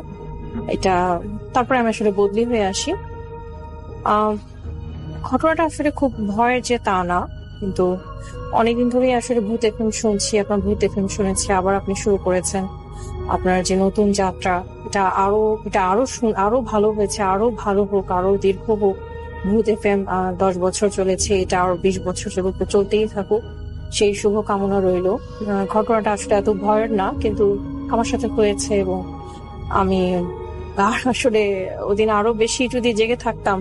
এটা তারপরে আমি আসলে বদলি হয়ে আসি। ঘটনাটা আসলে খুব ভয়ের যে তা না, কিন্তু অনেকদিন ধরেই আসলে ভূত এফএম শুনছি, আপনার ভূত এফএম শুনেছি, আবার আপনি শুরু করেছেন আপনার যে নতুন যাত্রা, এটা আরো ভালো হয়েছে, আরো ভালো হোক, আরো দীর্ঘ হোক। ভূত এফএম 10 বছর চলেছে, এটা আরো 20 বছর চলতেই থাকুক, সেই শুভ কামনা রইল। ঘটনাটা আসলে এত ভয়ের না, কিন্তু আমার সাথে হয়েছে, এবং আমি আসলে ওদিন আরো বেশি যদি জেগে থাকতাম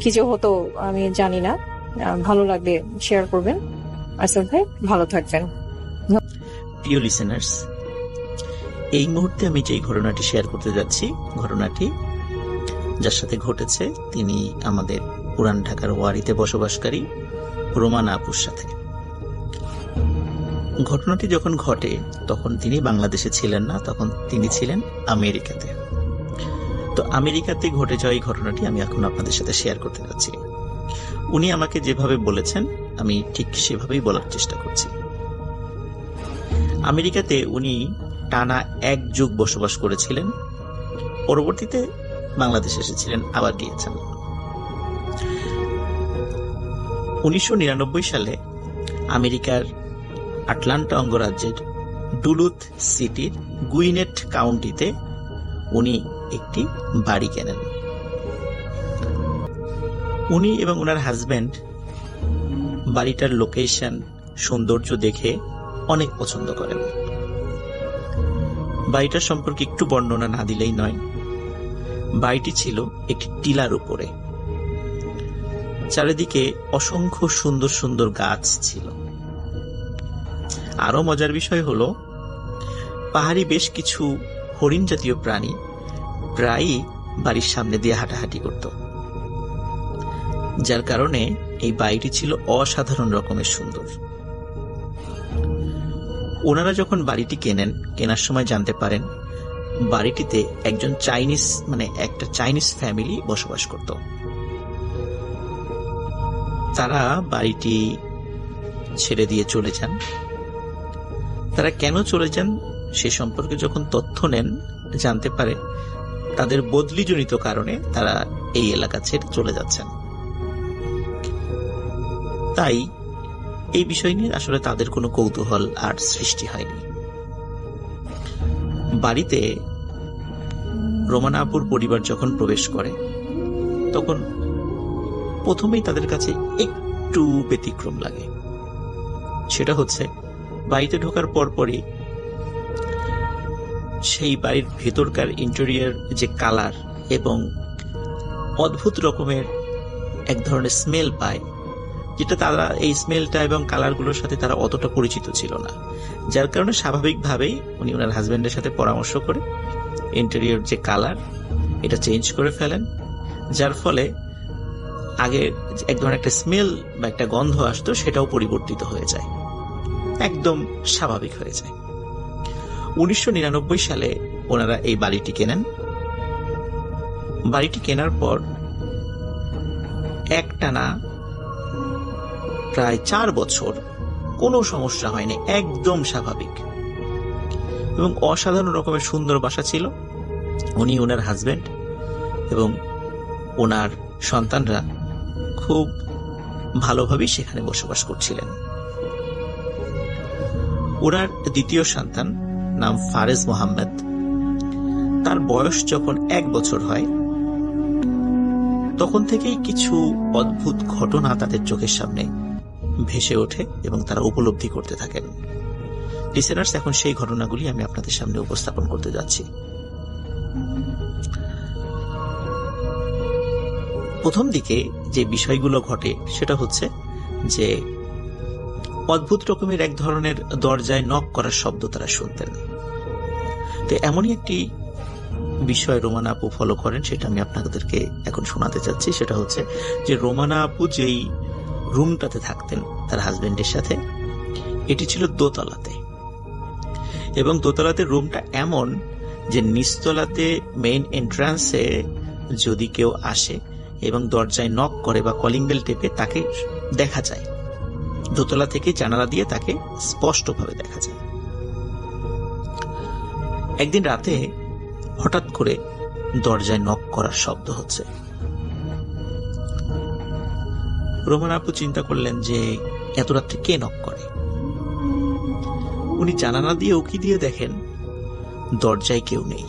কিছু হতো আমি জানি না। ভালো লাগলে শেয়ার করবেন। আসল ভাই ভালো থাকবেন। প্রিয় লিসেনার্স, এই মুহূর্তে আমি যে ঘটনাটি শেয়ার করতে যাচ্ছি, ঘটনাটি যার সাথে ঘটেছে তিনি আমাদের পুরান ঢাকার ওয়ারিতে বসবাসকারী রোমানা আপুর সাথে। ঘটনাটি যখন ঘটে তখন তিনি বাংলাদেশে ছিলেন না, তখন তিনি ছিলেন আমেরিকাতে। তো আমেরিকাতে ঘটে যাওয়া এই ঘটনাটি আমি এখন আপনাদের সাথে শেয়ার করতে যাচ্ছি। উনি আমাকে যেভাবে বলেছেন আমি ঠিক সেভাবেই বলার চেষ্টা করছি। আমেরিকাতে উনি টানা 1 যুগ বসবাস করেছিলেন, পরবর্তীতে বাংলাদেশে এসেছিলেন, আবার গিয়েছেন। 1999 সালে আমেরিকার আটলান্টা অঙ্গরাজ্যের ডুলুথ সিটির গুইনেট কাউন্টিতে উনি একটি বাড়ি কেনেন। উনি এবং ওনার হাজবেন্ড বাড়িটার লোকেশন, সৌন্দর্য দেখে অনেক পছন্দ করেন। বাড়িটার সম্পর্কে একটু বর্ণনা না দিলেই নয়। বাড়িটি ছিল একটি টিলার উপরে, চারিদিকে অসংখ্য সুন্দর সুন্দর গাছ ছিল। আরো মজার বিষয় হলো পাহাড়ি বেশ কিছু হরিণ জাতীয় প্রাণী প্রায়ই বাড়ির সামনে দিয়ে হাঁটাহাঁটি করত, যার কারণে এই বাড়িটি ছিল অসাধারণ রকমের সুন্দর। ওনারা যখন বাড়িটি কেনার সময় জানতে পারেন বাড়িটিতে একজন একটা চাইনিজ ফ্যামিলি বসবাস করত। তারা বাড়িটি ছেড়ে দিয়ে চলে যান। তারা কেন চলে যান সে সম্পর্কে যখন তথ্য নেন, জানতে পারে তাদের বদলিজনিত কারণে তারা এই এলাকা ছেড়ে চলে যাচ্ছেন। তাই এই বিষয় নিয়ে আসলে তাদের কোনো কৌতূহল আর সৃষ্টি হয়নি। বাড়িতে রোমানা আপুর পরিবার যখন প্রবেশ করে তখন প্রথমেই তাদের কাছে একটু ব্যতিক্রম লাগে। সেটা হচ্ছে বাড়িতে ঢোকার পরপরই সেই বাড়ির ভেতরকার ইন্টেরিয়র যে কালার এবং অদ্ভুত রকমের এক ধরনের স্মেল পায়, যেটা তারা এই স্মেলটা এবং কালারগুলোর সাথে তারা অতটা পরিচিত ছিল না। যার কারণে স্বাভাবিকভাবেই উনি ওনার হাজবেন্ডের সাথে পরামর্শ করে ইন্টেরিয়র যে কালার এটা চেঞ্জ করে ফেলেন, যার ফলে আগে এক ধরনের একটা স্মেল বা একটা গন্ধ আসতো সেটাও পরিবর্তিত হয়ে যায়, একদম স্বাভাবিক হয়ে যায়। 1999 সালে ওনারা এই বাড়িটি কেনেন। বাড়িটি কেনার পর একটানা প্রায় 4 বছর কোনো সমস্যা হয়নি, একদম স্বাভাবিক এবং অসাধারণ রকমের সুন্দর বাসা ছিল। উনি, ওনার হাজবেন্ড এবং ওনার সন্তানরা খুব ভালোভাবেই সেখানে বসবাস করছিলেন। ওনার দ্বিতীয় সন্তান নাম ফারেজ মোহাম্মদ। তার বয়স যখন 1 বছর হয় তখন থেকেই কিছু অদ্ভুত ঘটনা তাদের চোখের সামনে ভেসে ওঠে এবং তারা উপলব্ধি করতে থাকেন। লিসেনার্স, এখন সেই ঘটনাগুলি আমি আপনাদের সামনে উপস্থাপন করতে যাচ্ছি। প্রথম দিকে যে বিষয়গুলো ঘটে সেটা হচ্ছে যে অদ্ভুত রকমের এক ধরনের দরজায় নক করার শব্দ তারা শুনতেন। তো এমনই একটি বিষয় রোমানা আপু ফলো করেন, সেটা আমি আপনাদেরকে এখন শোনাতে চাচ্ছি। সেটা হচ্ছে যে রোমানা আপু যেই রুমটাতে থাকতেন তার হাজবেন্ডের সাথে, এটি ছিল দোতলাতে, এবং দোতলাতে রুমটা এমন যে নিচতলাতে মেইন এন্ট্রান্সে যদি কেউ আসে এবং দরজায় নক করে বা কলিং বেল টেপে তাকে দেখা যায়, দোতলা থেকে জানালা দিয়ে তাকে স্পষ্টভাবে দেখা যায়। একদিন রাতে হঠাৎ করে দরজায় নক করার শব্দ হচ্ছে। রোমানা আপু চিন্তা করলেন যে এত রাত্রে কে নক করে। উনি জানালা দিয়ে উকি দিয়ে দেখেন দরজায় কেউ নেই।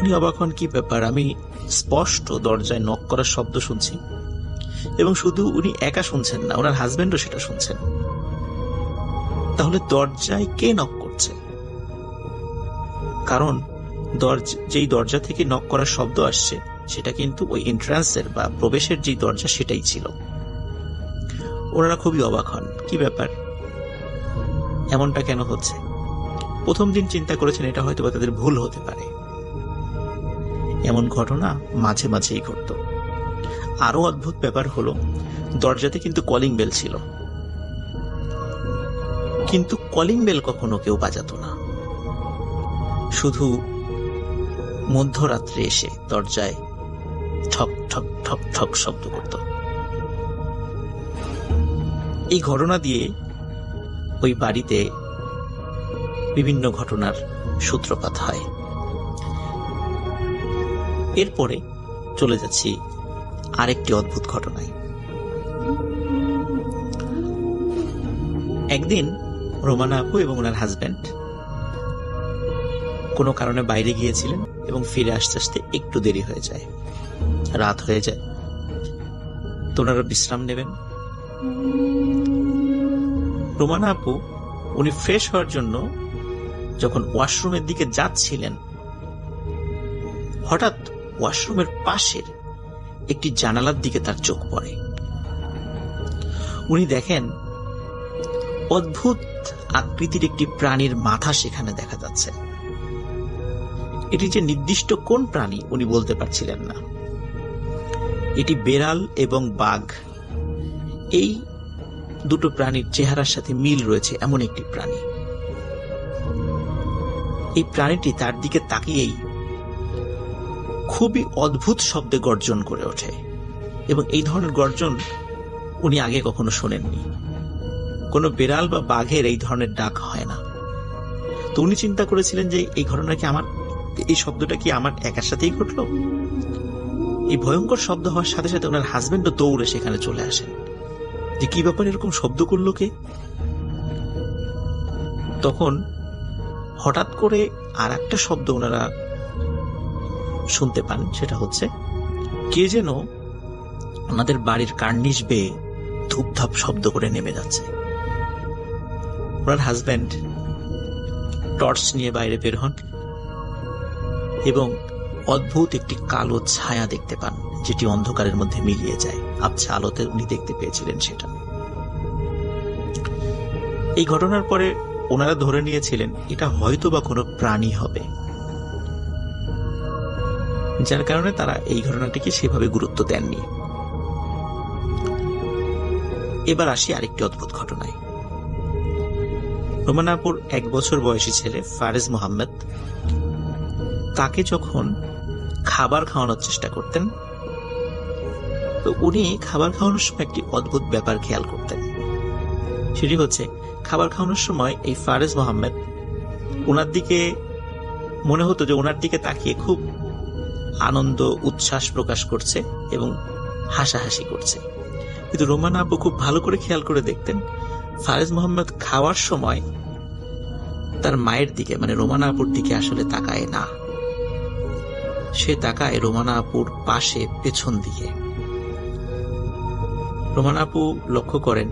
উনি অবাক হন, কি ব্যাপার, আমি স্পষ্ট দরজায় নক করার শব্দ শুনছি, এবং শুধু উনি একা শুনছেন না, ওনার হাজবেন্ডও সেটা শুনছেন। তাহলে দরজায় কে নক করছে? কারণ যেই দরজা থেকে নক করার শব্দ আসছে সেটা কিন্তু ওই এন্ট্রান্সের বা প্রবেশের যে দরজা সেটাই ছিল। ওনারা খুবই অবাক হন, কি ব্যাপার, এমনটা কেন হচ্ছে। প্রথম দিন চিন্তা করেছেন এটা হয়তো তাদের ভুল হতে পারে। এমন ঘটনা মাঝে মাঝেই ঘটত। আরো অদ্ভুত ব্যাপার হলো, দরজাতে কিন্তু কলিং বেল ছিল, কিন্তু কলিং বেল কখনো কেউ বাজাতো না, শুধু মধ্যরাত্রে এসে দরজায় ঠক ঠক ঠক ঠক শব্দ করত। এই ঘটনা দিয়ে ওই বাড়িতে বিভিন্ন ঘটনার সূত্রপাত হয়। এরপরে চলে যাচ্ছি আরেকটি অদ্ভুত ঘটনায়। একদিন রোমানা আপু এবং ওনার হাজবেন্ড কোনো কারণে বাইরে গিয়েছিলেন এবং ফিরে আসতে আসতে একটু দেরি হয়ে যায়, রাত হয়ে যায়। তো ওনারা বিশ্রাম নেবেন। রোমানা আপু উনি ফ্রেশ হওয়ার জন্য যখন ওয়াশরুমের দিকে যাচ্ছিলেন, হঠাৎ ওয়াশরুমের পাশের একটি জানালার দিকে তার চোখ পড়ে। উনি দেখেন অদ্ভুত আকৃতির একটি প্রাণীর মাথা সেখানে দেখা যাচ্ছে। এটি যে নির্দিষ্ট কোন প্রাণী উনি বলতে পারছিলেন না। এটি বেড়াল এবং বাঘ, এই দুটো প্রাণীর চেহারার সাথে মিল রয়েছে এমন একটি প্রাণী। এই প্রাণীটি তার দিকে তাকিয়েই খুবই অদ্ভুত শব্দে গর্জন করে ওঠে, এবং এই ধরনের গর্জন উনি আগে কখনো শোনেননি। কোনো বিড়াল বা বাঘের এই ধরনের ডাক হয় না। তো উনি চিন্তা করেছিলেন যে এই ঘটনা কি এই শব্দটা কি আমার একার সাথেই ঘটলো। এই ভয়ঙ্কর শব্দ হওয়ার সাথে সাথে ওনার হাজবেন্ডও দৌড়ে সেখানে চলে আসেন, যে কি ব্যাপার, এরকম শব্দ করলো কে। তখন হঠাৎ করে আর একটা শব্দ ওনারা শুনতে পান, সেটা হচ্ছে কে যেন ওনাদের বাড়ির কার্নিশ বেয়ে ধূপধাপ শব্দ করে নেমে যাচ্ছে। ওনার হাজবেন্ড টর্চ নিয়ে বাইরে বের হন এবং অদ্ভুত একটি কালো ছায়া দেখতে পান, যেটি অন্ধকারের মধ্যে মিলিয়ে যায়। আবছা আলোতে উনি দেখতে পেয়েছিলেন সেটা। এই ঘটনার পরে ওনারা ধরে নিয়েছিলেন এটা হয়তো বা কোনো প্রাণী হবে, যার কারণে তারা এই ঘটনাটিকে সেভাবে গুরুত্ব দেননি। এবার আসি আরেকটি অদ্ভুত ঘটনায়। রোমানাপুর 1 বছর বয়সী ছেলে ফারেজ মোহাম্মদ, তাকে যখন খাবার খাওয়ানোর চেষ্টা করতেন, তো উনি খাবার খাওয়ানোর সময় একটি অদ্ভুত ব্যাপার খেয়াল করতেন। সেটি হচ্ছে খাবার খাওয়ানোর সময় এই ফারেজ মোহাম্মদ ওনার দিকে মনে হতো যে ওনার দিকে তাকিয়ে খুব আনন্দ উচ্ছ্বাস প্রকাশ করছে এবং হাসাহাসি করছে। কিন্তু রোমানা আপু খুব ভালো করে খেয়াল করে দেখতেন ফারেজ মোহাম্মদ খাওয়ার সময় তার মায়ের দিকে, মানে রোমানা আপুর দিকে আসলে তাকায় না। সে তাকায় রোমানা আপুর পাশে পেছন দিকে। রোমানা আপু লক্ষ্য করেন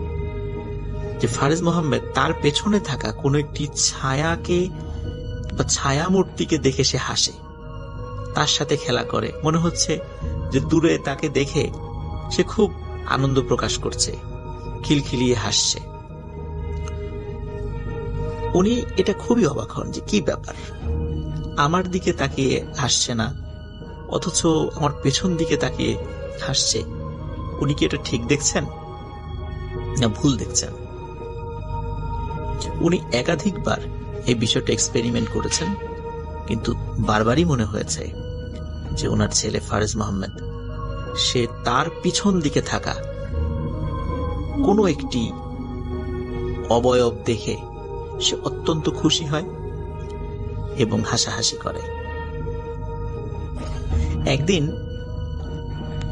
যে ফারেজ মোহাম্মদ তার পেছনে থাকা কোন একটি ছায়াকে বা ছায়া মূর্তিকে দেখে সে হাসে, তার সাথে খেলা করে। মনে হচ্ছে যে দূরে তাকে দেখে সে খুব আনন্দ প্রকাশ করছে, খিলখিলিয়ে হাসছে। উনি এটা খুবই অবাক হন যে কি ব্যাপার, আমার দিকে তাকিয়ে হাসছে না, অথচ আমার পেছন দিকে তাকিয়ে হাসছে। উনি কি এটা ঠিক দেখছেন না ভুল দেখছেন? উনি একাধিকবার এই বিষয়টা এক্সপেরিমেন্ট করেছেন, কিন্তু বারবারই মনে হয়েছে যে ওনার ছেলে ফারেজ মোহাম্মদ সে তার পিছন দিকে থাকা কোনো একটি অবয়ব দেখে সে অত্যন্ত খুশি হয় এবং হাসাহাসি করে। একদিন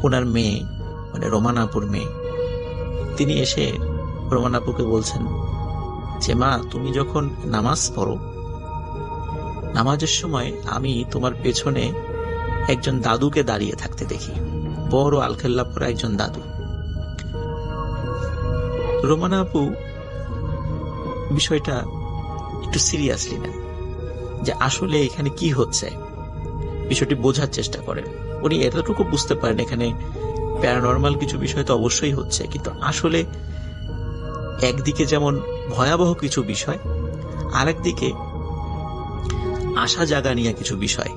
ওনার মেয়ে, মানে রোমানাপুর মেয়ে, তিনি এসে রোমানাপুকে বলছেন যে মা, তুমি যখন নামাজ পড়ো, নামাজের সময় আমি তোমার পেছনে একজন দাদুকে দাঁড়িয়ে থাকতে দেখি, বড় আলখেল্লা পরা একজন দাদু। রোমানা আপু বিষয়টা একটু সিরিয়াসলি নেন, যে আসলে এখানে কি হচ্ছে, বিষয়টি বোঝার চেষ্টা করেন। উনি এতটুকু বুঝতে পারেন এখানে প্যারানর্মাল কিছু বিষয় তো অবশ্যই হচ্ছে, কিন্তু আসলে একদিকে যেমন ভয়াবহ কিছু বিষয়, আরেকদিকে আশা জাগা নিয়ে কিছু বিষয়।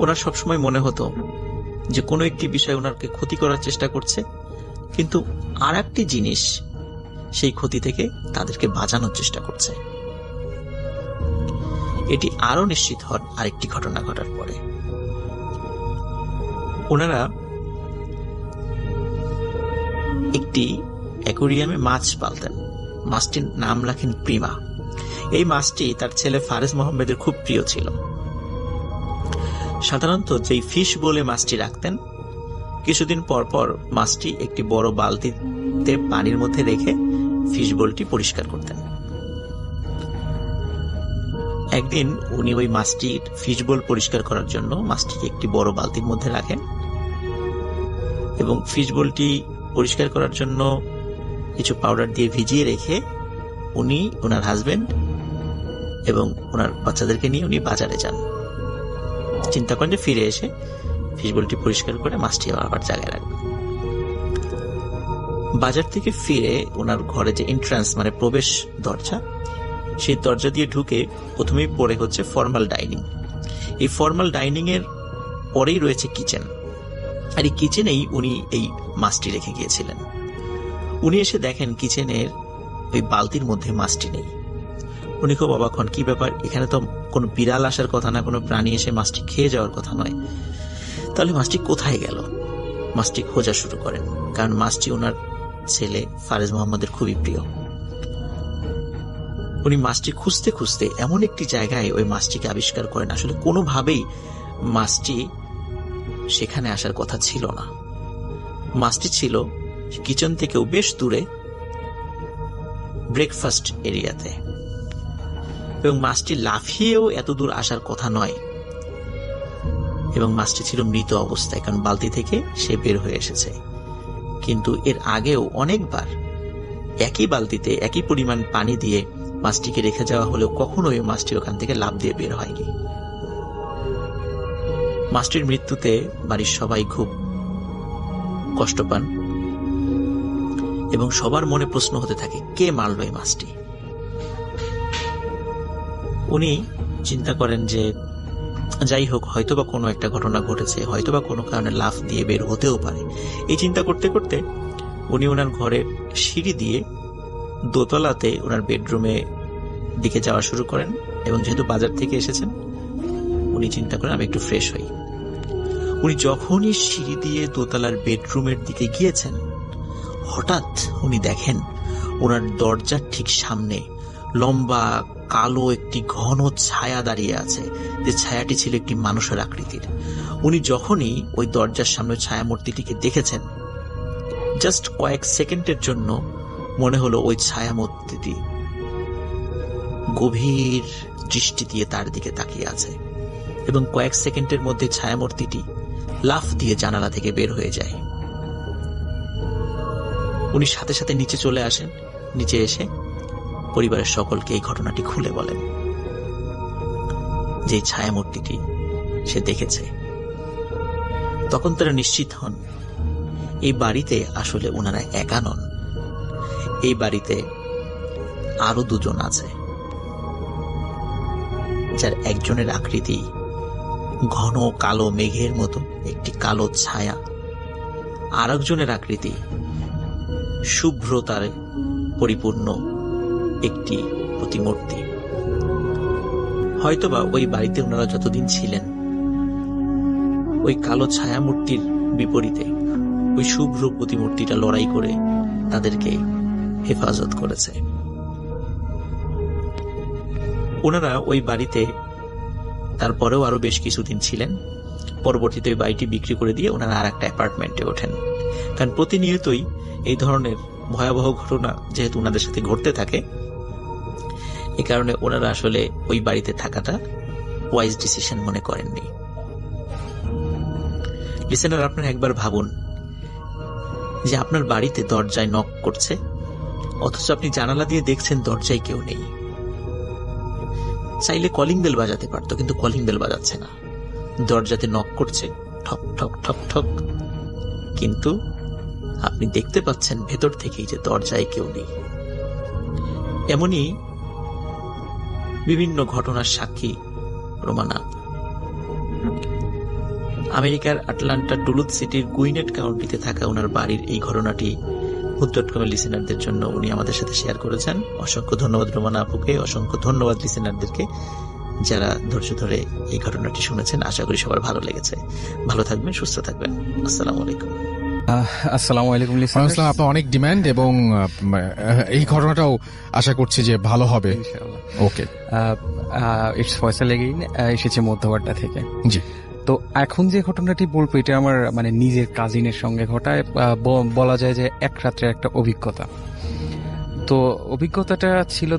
ওনার সবসময় মনে হতো যে কোনো একটি বিষয় ওনাকে ক্ষতি করার চেষ্টা করছে, কিন্তু আর একটি জিনিস সেই ক্ষতি থেকে তাদেরকে বাঁচানোর চেষ্টা করছে। এটি আরো নিশ্চিত হন আরেকটি ঘটনা ঘটার পরে। ওনারা একটি অ্যাকোরিয়ামে মাছ পালতেন, মাছটির নাম রাখেন প্রিমা। এই মাছটি তার ছেলে ফারেজ মোহাম্মদের খুব প্রিয় ছিল। সাধারণত যেই ফিশ বলে মাছটি রাখতেন, কিছুদিন পর পর মাছটি একটি বড় বালতিতে পানির মধ্যে রেখে ফিশ বোলটি পরিষ্কার করতেন। একদিন উনি ওই মাছটির ফিশ বোল পরিষ্কার করার জন্য মাছটিকে একটি বড় বালতির মধ্যে রাখেন এবং ফিশ বোলটি পরিষ্কার করার জন্য কিছু পাউডার দিয়ে ভিজিয়ে রেখে উনি, ওনার হাজবেন্ড এবং ওনার বাচ্চাদেরকে নিয়ে উনি বাজারে যান। চিন্তা করেন যে ফিরে এসে ফিশ বোলটি পরিষ্কার করে মাছটি আবার জায়গায় রাখবেন। বাজার থেকে ফিরে ওনার ঘরে যে এন্ট্রান্স, মানে প্রবেশ দরজা, সেই দরজা দিয়ে ঢুকে প্রথমেই পড়ে হচ্ছে ফর্মাল ডাইনিং। এই ফর্মাল ডাইনিং এর পরেই রয়েছে কিচেন, আর এই কিচেনেই উনি এই মাছটি রেখে গিয়েছিলেন। উনি এসে দেখেন কিচেনের ওই বালতির মধ্যে মাছটি নেই। উনি খুব অবাক হন, কি ব্যাপার, এখানে তো কোনো বিড়াল আসার কথা না, কোনো প্রাণী এসে মাছটি খেয়ে যাওয়ার কথা নয়, তাহলে মাছটি কোথায় গেল? মাছটি খোঁজা শুরু করেন, কারণ মাছটি ওনার ছেলে ফারেজ মোহাম্মদের খুবই প্রিয়। উনি মাছটি খুঁজতে খুঁজতে এমন একটি জায়গায় ওই মাছটিকে আবিষ্কার করেন, আসলে কোনোভাবেই মাছটি সেখানে আসার কথা ছিল না। মাছটি ছিল কিচেন থেকেও বেশ দূরে, ব্রেকফাস্ট এরিয়াতে, এবং মাছটি লাফিয়েও এত দূর আসার কথা নয়, এবং মাছটি ছিল মৃত অবস্থায়, কারণ বালতি থেকে সে বের হয়ে এসেছে। কিন্তু এর আগেও অনেকবার একই বালতিতে একই পরিমাণ পানি দিয়ে মাছটিকে রেখে যাওয়া হলেও কখনোই মাছটি ওখান থেকে লাফ দিয়ে বের হয়নি। মাছটির মৃত্যুতে বাড়ির সবাই খুব কষ্ট পান, এবং সবার মনে প্রশ্ন হতে থাকে, কে মারল এই মাছটি? উনি চিন্তা করেন যে যাই হোক, হয়তোবা কোনো একটা ঘটনা ঘটেছে, হয়তোবা কোনো কারণে লাফ দিয়ে বের হতেও পারে। এই চিন্তা করতে করতে উনি ওনার ঘরের সিঁড়ি দিয়ে দোতলাতে ওনার বেডরুমে দিকে যাওয়া শুরু করেন, এবং যেহেতু বাজার থেকে এসেছেন উনি চিন্তা করেন আমি একটু ফ্রেশ হই। উনি যখনই সিঁড়ি দিয়ে দোতলার বেডরুমের দিকে গিয়েছেন, হঠাৎ উনি দেখেন ওনার দরজার ঠিক সামনে লম্বা কালো একটি ঘন ছায়া দাঁড়িয়ে আছে, যে ছায়াটি ছিল একটি মানুষের আকৃতির। উনি যখনই ওই দরজার সামনে ছায়ামূর্তিটিকে দেখেছেন, জাস্ট কয়েক সেকেন্ডের জন্য মনে হলো ওই ছায়ামূর্তিটি গভীর দৃষ্টি দিয়ে তার দিকে তাকিয়ে আছে, এবং কয়েক সেকেন্ডের মধ্যে ছায়ামূর্তিটি লাফ দিয়ে জানালা থেকে বের হয়ে যায়। উনি সাথে সাথে নিচে চলে আসেন, নিচে এসে পরিবারের সকলকে এই ঘটনাটি খুলে বলেন, যে ছায়ামূর্তিটি সে দেখেছে। তখন তারা নিশ্চিত হন এই বাড়িতে আসলে ওনারা একা নন, এই বাড়িতে আরো দুজন আছে, যার একজনের আকৃতি ঘন কালো মেঘের মতো একটি কালো ছায়া, আর একজনের আকৃতি শুভ্রতার পরিপূর্ণ একটি প্রতিমূর্তি। হয়তোবা ওই বাড়িতে ওনারা যতদিন ছিলেন, ওই কালো ছায়ামূর্তির বিপরীতে ওই শুভ্র প্রতিমূর্তিটা লড়াই করে তাদেরকে হেফাজত করেছে। ওনারা ওই বাড়িতে তারপরেও আরো বেশ কিছুদিন ছিলেন। পরবর্তীতে ওই বাড়িটি বিক্রি করে দিয়ে ওনারা আর একটা অ্যাপার্টমেন্টে ওঠেন, কারণ প্রতিনিয়তই এই ধরনের ভয়াবহ ঘটনা যেহেতু ওনাদের সাথে ঘটতে থাকে, এই কারণে ওনারা আসলে ওই বাড়িতে থাকাটা ওয়াইজ ডিসিশন মনে করেননি। লিসেনার, আপনারা একবার ভাবুন যে আপনার বাড়িতে দরজায় নক করছে, অথচ আপনি জানালা দিয়ে দেখছেন দরজায় কেউ নেই। চাইলে কলিং বেল বাজাতে পারতো, কিন্তু কলিং বেল বাজাচ্ছে না, দরজাতে নক করছে, ঠক ঠক ঠক ঠক, কিন্তু আপনি দেখতে পাচ্ছেন ভেতর থেকেই যে দরজায় কেউ নেই। এমনই বিভিন্ন ঘটনার সাক্ষী রোমানা। আমেরিকার আটলান্টা ডুলুথ সিটির গুইনেট কাউন্টিতে থাকা ওনার বাড়ির এই ঘটনাটি হুড.কমের লিসেনারদের জন্য উনি আমাদের সাথে শেয়ার করেছেন। অসংখ্য ধন্যবাদ রোমানা আপুকে, অসংখ্য ধন্যবাদ লিসেনারদেরকে যারা ধৈর্য ধরে এই ঘটনাটি শুনেছেন। আশা করি সবার ভালো লেগেছে। ভালো থাকবেন, সুস্থ থাকবেন। আসসালামু আলাইকুম। আসসালামু আলাইকুম লিসেনার। আপনার অনেক ডিমান্ড, এবং এই ঘটনাটাও আশা করছি যে ভালো হবে। ওকে, ইটস ফয়সাল এগেইন, এসেছে মধ্যবাড্ডা থেকে। জি। তো এখন যে ঘটনাটি বলবো এটা আমার মানে নিজের কাজিনের সঙ্গে ঘটায়, বলা যায় যে এক রাত্রের একটা অভিজ্ঞতা। তো অভিজ্ঞতাটা ছিল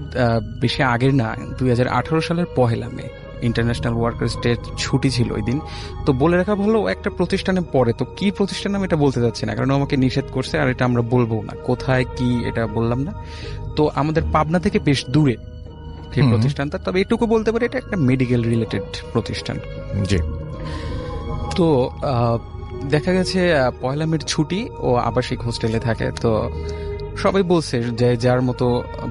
বেশি আগের না, 2018 সালের 1 মে ইন্টারন্যাশনাল ওয়ার্কার্স ডে ছুটি ছিল ওই দিন। তো বলে রাখা ভালো, একটা প্রতিষ্ঠানে পড়ে, তো কি প্রতিষ্ঠান আমি এটা বলতে যাচ্ছি না, কারণ আমাকে নিষেধ করছে, আর এটা আমরা বলবো না কোথায় কি, এটা বললাম না। তো আমাদের পাবনা থেকে বেশ দূরে সেই প্রতিষ্ঠানটা, তবে এটুকু বলতে পারি এটা একটা মেডিকেল রিলেটেড প্রতিষ্ঠান। জি। তো দেখা গেছে 1 মের ছুটি, ও আবাসিক হোস্টেলে থাকে। তো সবাই বলছে যে যার মতো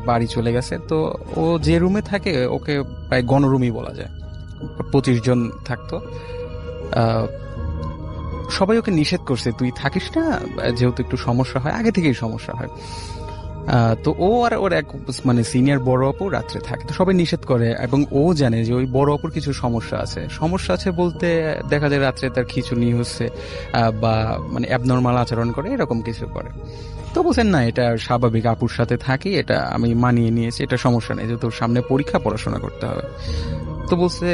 বাড়ি চলে গেছে। তো ও যে রুমে থাকে ওকে প্রায় গণরুমই বলা যায়, 25 জন থাকতো। সবাই ওকে নিষেধ করছে তুই থাকিস না, যেহেতু একটু সমস্যা হয়, আগে থেকেই সমস্যা হয়। তো ও আর ওর এক মানে সিনিয়র বড় আপু রাত্রে থাকে, তো সবাই নিষেধ করে এবং ও জানে যে ওই বড় আপুর কিছু সমস্যা আছে বলতে দেখা যায় রাত্রে তার খিঁচুনি হচ্ছে বা মানে অ্যাবনর্মাল আচরণ করে, এরকম কিছু করে। তো বলছেন না এটা স্বাভাবিক, আপুর সাথে থাকি, এটা আমি মানিয়ে নিয়েছি, এটা সমস্যা নেই, যে তোর সামনে পরীক্ষা, পড়াশোনা করতে হবে। তো বলছে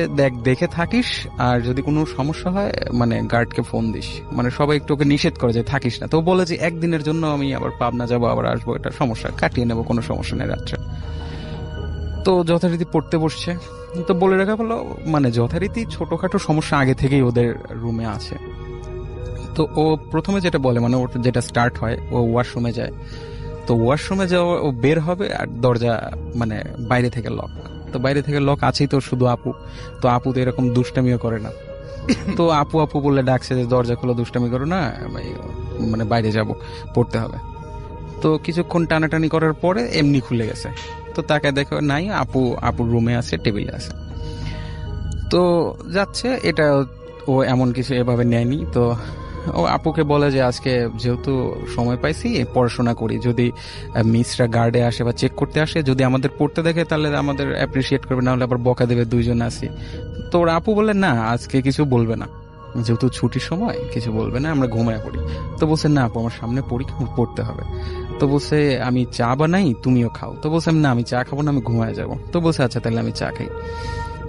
দেখে থাকিস, আর যদি কোনো সমস্যা হয় মানে গার্ডকে ফোন দিস, মানে সবাই একটু ওকে নিষেধ করে যে থাকিস না। তো বলে যে একদিনের জন্য আমি আবার পাবনা যাবো, আবার আসবো, এটা সমস্যা কাটিয়ে নেবো, কোনো সমস্যা নেই রাত্রে। তো যথারীতি পড়তে বসছে। তো বলে রাখা হলো মানে যথারীতি ছোটখাটো সমস্যা আগে থেকেই ওদের রুমে আছে। তো ও প্রথমে যেটা বলে মানে ওর যেটা স্টার্ট হয়, ও ওয়াশরুমে যায়। তো ওয়াশরুমে যাওয়া, ও বের হবে আর দরজা মানে বাইরে থেকে লক। তো বাইরে থেকে লক আছেই তো শুধু আপু। তো আপু তো এরকম দুষ্টামিও করে না। তো আপু বলে ডাকছে যে দরজা খুলে, দুষ্টামি করো না, মানে বাইরে যাব, পড়তে হবে। তো কিছুক্ষণ টানাটানি করার পরে এমনি খুলে গেছে। তো তাকে দেখো নাই, আপুর রুমে আছে, টেবিলে আছে। তো যাচ্ছে, এটা ও এমন কিছু এভাবে নেয়নি। তো ও আপুকে বলে যে আজকে যেহেতু সময় পাইছি পড়াশোনা করি, যদি মিসরা গার্ডে আসে বা চেক করতে আসে, যদি আমাদের পড়তে দেখে তাহলে আমাদের অ্যাপ্রিসিয়েট করবে, না হলে আবার বকা দেবে, দুইজন আছি। তো ওর আপু বলে না আজকে কিছু বলবে না, যেহেতু ছুটির সময় কিছু বলবে না, আমরা ঘুমায় পড়ি। তো বলছে না আপু আমার সামনে পরীক্ষা, পড়তে হবে। তো বলছে আমি চা বানাই, তুমিও খাও। তো বলছে না আমি চা খাবো না, আমি ঘুমায় যাবো। তো বলছে আচ্ছা তাহলে আমি চা খাই।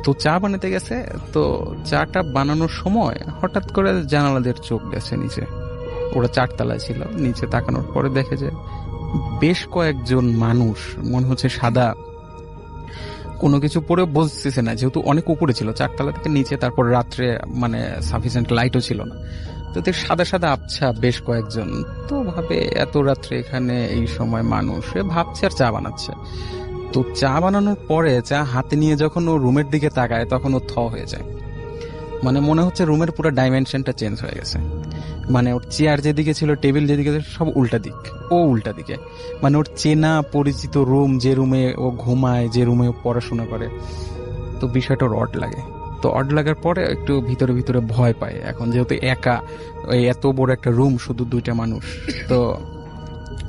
তো চা বানাতে গেছে, তো চাটা বানানোর সময় হঠাৎ করে জানালা দিয়ে চোখ গেছে নিচে। ওরা 4 তলায় ছিল, নিচে তাকানোর পরে দেখে যে বেশ কয়েকজন মানুষ, মনে হচ্ছে সাদা কোনো কিছু পরে বসতেছে না, যেহেতু অনেক উপরে ছিল, 4 তলা থেকে নিচে, তারপর রাত্রে মানে সাফিসিয়েন্ট লাইটও ছিল না। তো সাদা সাদা আবছা বেশ কয়েকজন। তো ভাবে এত রাত্রে এখানে এই সময় মানুষ, ভাবছে আর চা বানাচ্ছে। তো চা বানানোর পরে চা হাতে নিয়ে যখন ও রুমের দিকে তাকায়, তখন ও হয়ে যায়। মানে মনে হচ্ছে রুমের পুরো ডাইমেনশনটা চেঞ্জ হয়ে গেছে। মানে ওর চেয়ার যেদিকে ছিল, টেবিল যেদিকে ছিল, সব উল্টা দিক, ও উল্টা দিকে। মানে ওর চেনা পরিচিত রুম, যে রুমে ও ঘুমায়, যে রুমে ও পড়াশোনা করে, তো বিষয়টা ওর অড লাগে। তো অড লাগার পরে একটু ভিতরে ভিতরে ভয় পায়, এখন যেহেতু একা, ওই এত বড় একটা রুম, শুধু 2টা মানুষ। তো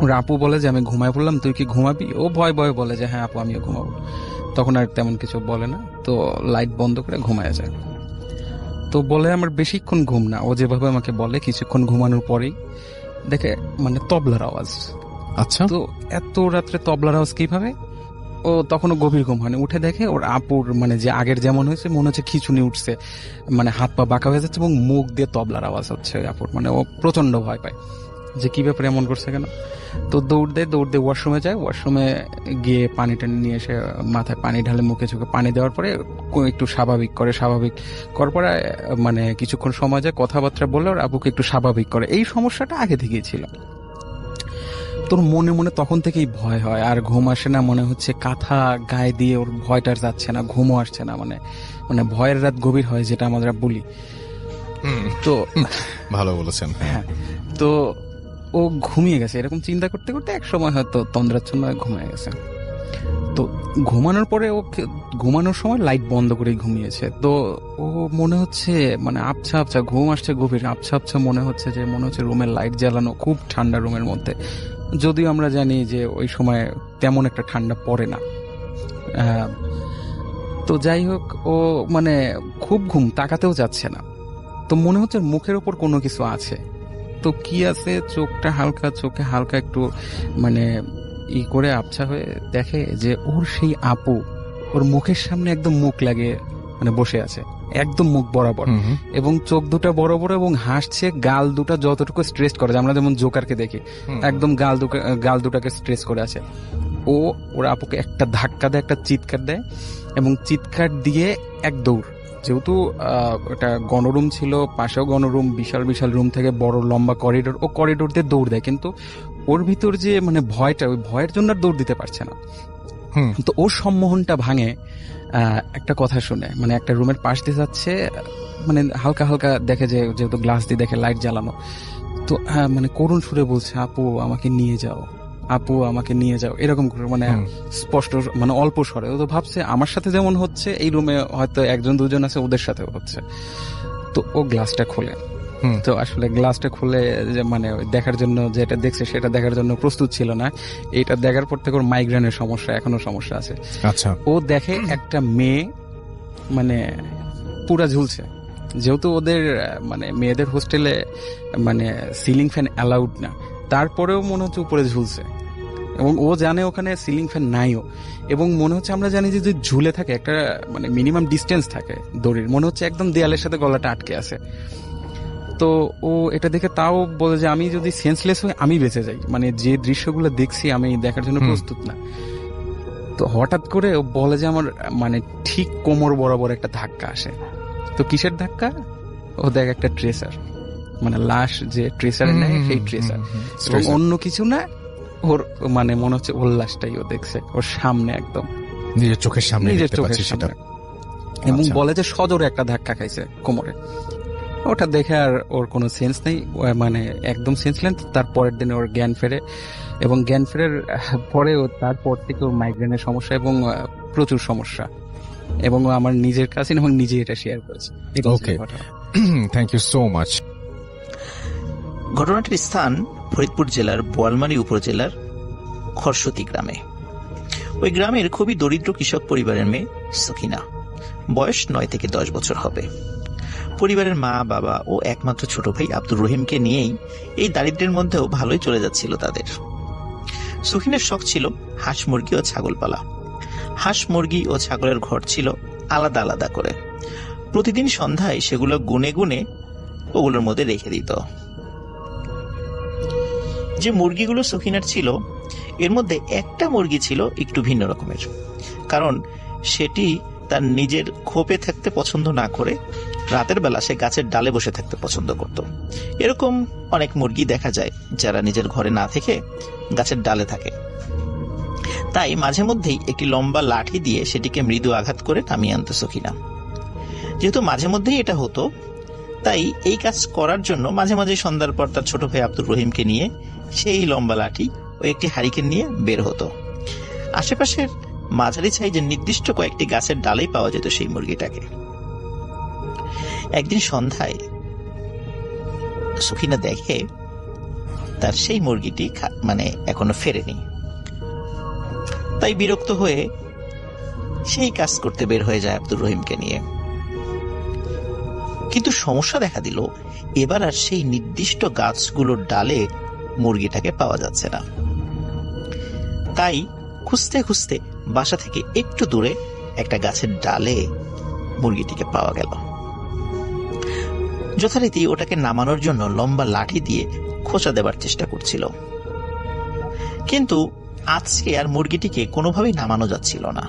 ওর আপু বলে যে আমি ঘুমায় পড়লাম, তুই কি ঘুমাবি? ও ভয় বলে যে হ্যাঁ আপু আমিও ঘুমাবো। তখন আর তেমন কিছু বলে না, তো লাইট বন্ধ করে ঘুমায় যায়। তো বলে আমার বেশিক্ষণ ঘুম না, ও যেভাবে আমাকে বলে কিছুক্ষণ ঘুমানোর পরেই দেখে মানে তবলার আওয়াজ। আচ্ছা, তো এত রাত্রে তবলার আওয়াজ কিভাবে? ও তখনও গভীর ঘুম হয়নি, উঠে দেখে ওর আপুর মানে যে আগের যেমন হয়েছে, মনে হচ্ছে খিঁচুনি উঠছে, মানে হাত পা বাঁকা হয়ে যাচ্ছে এবং মুখ দিয়ে তবলার আওয়াজ হচ্ছে আপুর। মানে ও প্রচন্ড ভয় পায় যে কি ব্যাপারে এমন করছে কেন। তো দৌড় দিয়ে ওয়াশরুমে যায়। ওয়াশরুমে গিয়ে পানি টানি নিয়ে এসে মাথায় পানি ঢালে, মুখে চোখে পানি দেওয়ার পরে একটু স্বাভাবিক করার পরে মানে কিছুক্ষণ সময় যায়, কথাবার্তা বলে ওর আপুকে একটু স্বাভাবিক করে। এই সমস্যাটা আগে থেকেই ছিল। তোর মনে মনে তখন থেকেই ভয় হয়, আর ঘুম আসে না, মনে হচ্ছে কাঁথা গায়ে দিয়ে ওর ভয়টার যাচ্ছে না, ঘুমও আসছে না, মানে ভয়ের রাত গভীর হয় যেটা আমরা বলি। তো ভালো বলেছেন। হ্যাঁ, তো ও ঘুমিয়ে গেছে। এরকম চিন্তা করতে করতে এক সময় হয়তো তন্দ্রাচ্ছন্ন হয়ে ঘুমিয়ে গেছে। তো ঘুমানোর পরে ও ঘুমানোর সময় লাইট বন্ধ করে ঘুমিয়েছে। তো ও মনে হচ্ছে মানে আবছা ঘুম আসছে, গভীর আবছা মনে হচ্ছে রুমের লাইট জ্বালানো, খুব ঠান্ডা রুমের মধ্যে। যদিও আমরা জানি যে ওই সময় তেমন একটা ঠান্ডা পড়ে না। তো যাই হোক, ও মানে খুব ঘুম, তাকাতেও যাচ্ছে না। তো মনে হচ্ছে মুখের ওপর কোনো কিছু আছে। তো কি আছে, চোখে হালকা একটু মানে করে আবছা হয়ে দেখে যে ওর সেই আপু ওর মুখের সামনে একদম মুখ লাগিয়ে মানে বসে আছে, একদম মুখ বরাবর, এবং চোখ দুটা বড় বড়, এবং হাসছে। গাল দুটা যতটুকু স্ট্রেচ করে, আমরা যেমন জোকারকে দেখি, একদম গাল দুটাকে স্ট্রেচ করে আছে। ওর আপুকে একটা ধাক্কা দেয়, একটা চিৎকার দেয়, এবং চিৎকার দিয়ে এক দৌড়। যেহেতু ওটা গণরুম ছিল, পাশেও গণরুম, বিশাল বিশাল রুম থেকে বড় লম্বা করিডোর, ও করিডোর দিয়ে দৌড় দেয়। কিন্তু ওর ভিতর যে মানে ভয়টা, ওই ভয়ের জন্য আর দৌড় দিতে পারছে না। তো ওর সম্মোহনটা ভাঙে একটা কথা শুনে, মানে একটা রুমের পাশ দিয়ে যাচ্ছে, মানে হালকা দেখে যে যেহেতু গ্লাস দিয়ে দেখে লাইট জ্বালানো, তো মানে করুণ সুরে বলছে আপু আমাকে নিয়ে যাও, এরকম করে মানে স্পষ্ট, মানে অল্প স্বরে। ও তো ভাবছে আমার সাথে যেমন হচ্ছে এই রুমে হয়তো 1-2 জন আছে, ওদের সাথেও হচ্ছে। তো ও গ্লাসটা খোলে, হুম। তো আসলে গ্লাসটা খুলে যে মানে দেখার জন্য যেটা দেখছে সেটা দেখার জন্য প্রস্তুত ছিল না। এটা দেখার পর থেকে ওর মাইগ্রেনের সমস্যা, এখনো সমস্যা আছে। আচ্ছা। ও দেখে একটা মেয়ে মানে পুরা ঝুলছে, যেহেতু ওদের মানে মেয়েদের হোস্টেলে মানে সিলিং ফ্যান অ্যালাউড না, তারপরেও মনে হচ্ছে উপরে ঝুলছে এবং ও জানে ওখানে সিলিং ফ্যান নাইও, এবং মনে হচ্ছে আমরা জানি যে যদি ঝুলে থাকে একটা মানে মিনিমাম ডিস্টেন্স থাকে দড়ির, মনে হচ্ছে একদম দেয়ালের সাথে গলাটা আটকে আছে। তো ও এটা দেখে তাও বলে যে আমি যদি সেন্সলেস হই আমি বেঁচে যাই, মানে যে দৃশ্যগুলো দেখছি আমি দেখার জন্য প্রস্তুত না। তো হঠাৎ করে ও বলে যে আমার মানে ঠিক কোমর বরাবর একটা ধাক্কা আসে। তো কিসের ধাক্কা? ও দেখ একটা ট্রেসার, মানে লাশ যে ট্রেসারে নেয় সেই ট্রেসার, এবং অন্য কিছু না, ওর মানে মনে হচ্ছে ওর লাশটাই ও দেখছে ওর সামনে, একদম নিজের চোখের সামনে নিজের দেখতে চোখের পাচ্ছি সেটা। সামনে। এবং আচ্ছা। বলে যে সজোরে একটা ধাক্কা খাইছে কোমরে। ওটা দেখে আর ওর কোনো সেন্স নেই, ও মানে একদম সেন্সলেস। তার পরের দিনে ওর জ্ঞান ফেরে, এবং জ্ঞান ফেরার পরে ও তারপর থেকে ওর মাইগ্রেনের সমস্যা এবং প্রচুর সমস্যা, এবং ও আমার নিজের কাছে এবং নিজে এটা শেয়ার করেছে। এটা হচ্ছে Okay. ঘটনা। Thank you so much. ঘটনাটির স্থান ফরিদপুর জেলার বোয়ালমারী উপজেলার খরসতি গ্রামে। ওই গ্রামের খুবই দরিদ্র কৃষক পরিবারের মেয়ে সখিনা, বয়স 9 থেকে 10 বছর হবে। পরিবারের মা, বাবা ও একমাত্র ছোট ভাই আব্দুর রহিমকে নিয়েই এই দারিদ্র্যের মধ্যেও ভালোই চলে যাচ্ছিল তাদের। সখিনের শখ ছিল হাঁস মুরগি ও ছাগল পালা। হাঁস মুরগি ও ছাগলের ঘর ছিল আলাদা আলাদা করে। প্রতিদিন সন্ধ্যায় সেগুলো গুনে গুনে ওগুলোর মধ্যে রেখে দিত। যে মুরগিগুলো সখিনার ছিল এর মধ্যে একটা মুরগি ছিল একটু ভিন্ন রকমের, কারণ সেটি তার নিজের খোপে থাকতে পছন্দ না করে রাতের বেলা সে গাছের ডালে বসে থাকতে পছন্দ করত। এরকম অনেক মুরগি দেখা যায় যারা নিজের ঘরে না থেকে গাছের ডালে থাকে। তাই মাঝে মধ্যেই একটি লম্বা লাঠি দিয়ে সেটিকে মৃদু আঘাত করে নামিয়ে আনত সখিনা। যেহেতু মাঝে মধ্যেই এটা হতো, তাই এই কাজ করার জন্য মাঝে মাঝে সন্ধ্যার পর তার ছোট ভাই আব্দুর রহিমকে নিয়ে সেই লম্বা লাঠি ও একটি হারিকেন নিয়ে বের হতো। আশেপাশের মাঝারি সাইজের নির্দিষ্ট কয়েকটি গাছের ডালেই পাওয়া যেত সেই মুরগিটাকে। একদিন সন্ধ্যায় সখিনা দেখে তার সেই মুরগিটি মানে এখনো ফেরেনি। তাই বিরক্ত হয়ে সেই কাজ করতে বের হয়ে যায় আব্দুর রহিমকে নিয়ে। কিন্তু সমস্যা দেখা দিল, এবার আর সেই নির্দিষ্ট গাছগুলোর ডালে মুরগিটাকে পাওয়া যাচ্ছে না। তাই খুঁজতে খুঁজতে বাসা থেকে একটু দূরে একটা গাছের ডালে মুরগিটিকে পাওয়া গেল। যথারীতি ওটাকে নামানোর জন্য লম্বা লাঠি দিয়ে খোঁচা দেবার চেষ্টা করছিল, কিন্তু আজকে আর মুরগিটিকে কোনোভাবেই নামানো যাচ্ছিল না।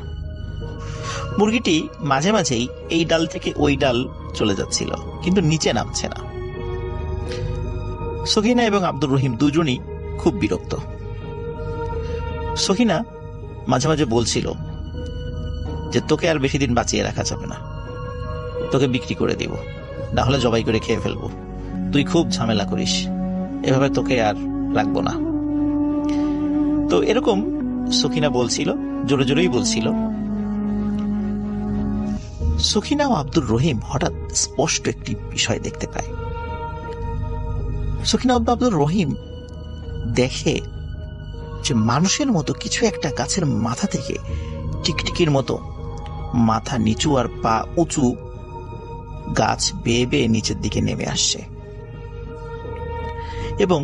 মুরগিটি মাঝে মাঝেই এই ডাল থেকে ওই ডাল চলে যাচ্ছিল, কিন্তু নিচে নামছে না। সখিনা এবং আব্দুর রহিম দুজনই খুব বিরক্ত। সখিনা মাঝে মাঝে বলছিল যে তোকে আর বেশি দিন বাঁচিয়ে রাখা যাবে না, তোকে বিক্রি করে দিব, না হলে জবাই করে খেয়ে ফেলবো, তুই খুব ঝামেলা করিস, এভাবে তোকে আর রাখবো না। তো এরকম সখিনা বলছিল, জোরে জোরেই বলছিল। সখিনা ও আব্দুর রহিম হঠাৎ স্পষ্ট একটি বিষয় দেখতে পায়। সখিনা ও আব্দুর রহিম দেখে যে মানুষের মতো কিছু একটা গাছের মাথা থেকে টিকটিকির মতো মাথা নিচু আর পা উঁচু গাছ বেয়ে বেয়ে নিচের দিকে নেমে আসছে, এবং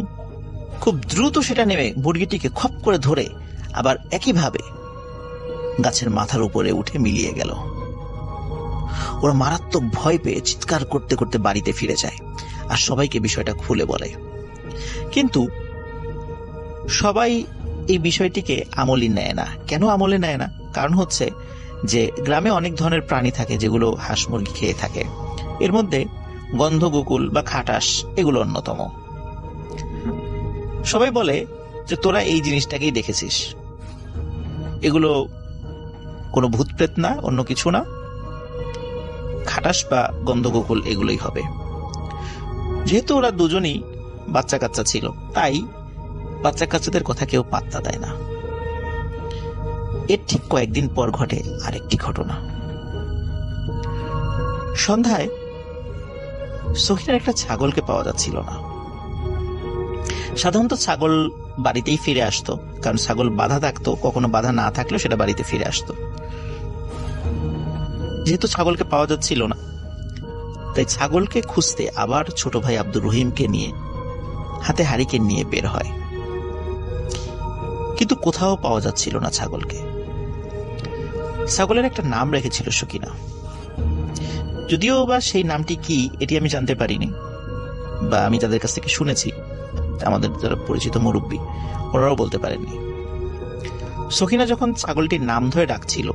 খুব দ্রুত সেটা নেমে মুরগিটিকে খপ করে ধরে আবার একইভাবে গাছের মাথার উপরে উঠে মিলিয়ে গেল। ওরা মারাত্মক ভয় পেয়ে চিৎকার করতে করতে বাড়িতে ফিরে যায় আর সবাইকে বিষয়টা খুলে বলে। কিন্তু সবাই এই বিষয়টিকে আমলে নেয় না। কেন আমলে নেয় না? কারণ হচ্ছে যে গ্রামে অনেক ধরনের প্রাণী থাকে যেগুলো হাঁস মুরগি খেয়ে থাকে। এর মধ্যে গন্ধগোকুল বা খাটাস এগুলো অন্যতম। সবাই বলে যে তোরা এই জিনিসটাকেই দেখেছিস, এগুলো কোনো ভূতপ্রেত না, অন্য কিছু না, খাটাস বা গন্ধগোকুল এগুলোই হবে। যেহেতু ওরা দুজনই বাচ্চা কাচ্চা ছিল, তাই বাচ্চা কাচ্চাদের কথা কেউ পাত্তা দেয় না। এর ঠিক কয়েকদিন পর ঘটে আরেকটি ঘটনা। সন্ধ্যায় সখিনার একটা ছাগলকে পাওয়া যাচ্ছিল না। সাধারণত ছাগল বাড়িতেই ফিরে আসতো, কারণ ছাগল বাধা থাকতো, কখনো বাধা না থাকলেও সেটা বাড়িতে ফিরে আসতো। যেহেতু ছাগলকে পাওয়া যাচ্ছিল না, তাই ছাগলকে খুঁজতে আবার ছোট ভাই আব্দুর রহিমকে নিয়ে হাতে হারিকেন নিয়ে বের হয়, কিন্তু কোথাও পাওয়া যাচ্ছিল না ছাগলকে। ছাগলের একটা নাম রেখেছিল সকিনা, যদিও বা সেই নামটি কি এটি আমি জানতে পারিনি, বা আমি যাদের কাছ থেকে শুনেছি, আমাদের যারা পরিচিত মুরব্বী, ওনারাও বলতে পারেননি। সকিনা যখন ছাগলটির নাম ধরে ডাকছিল,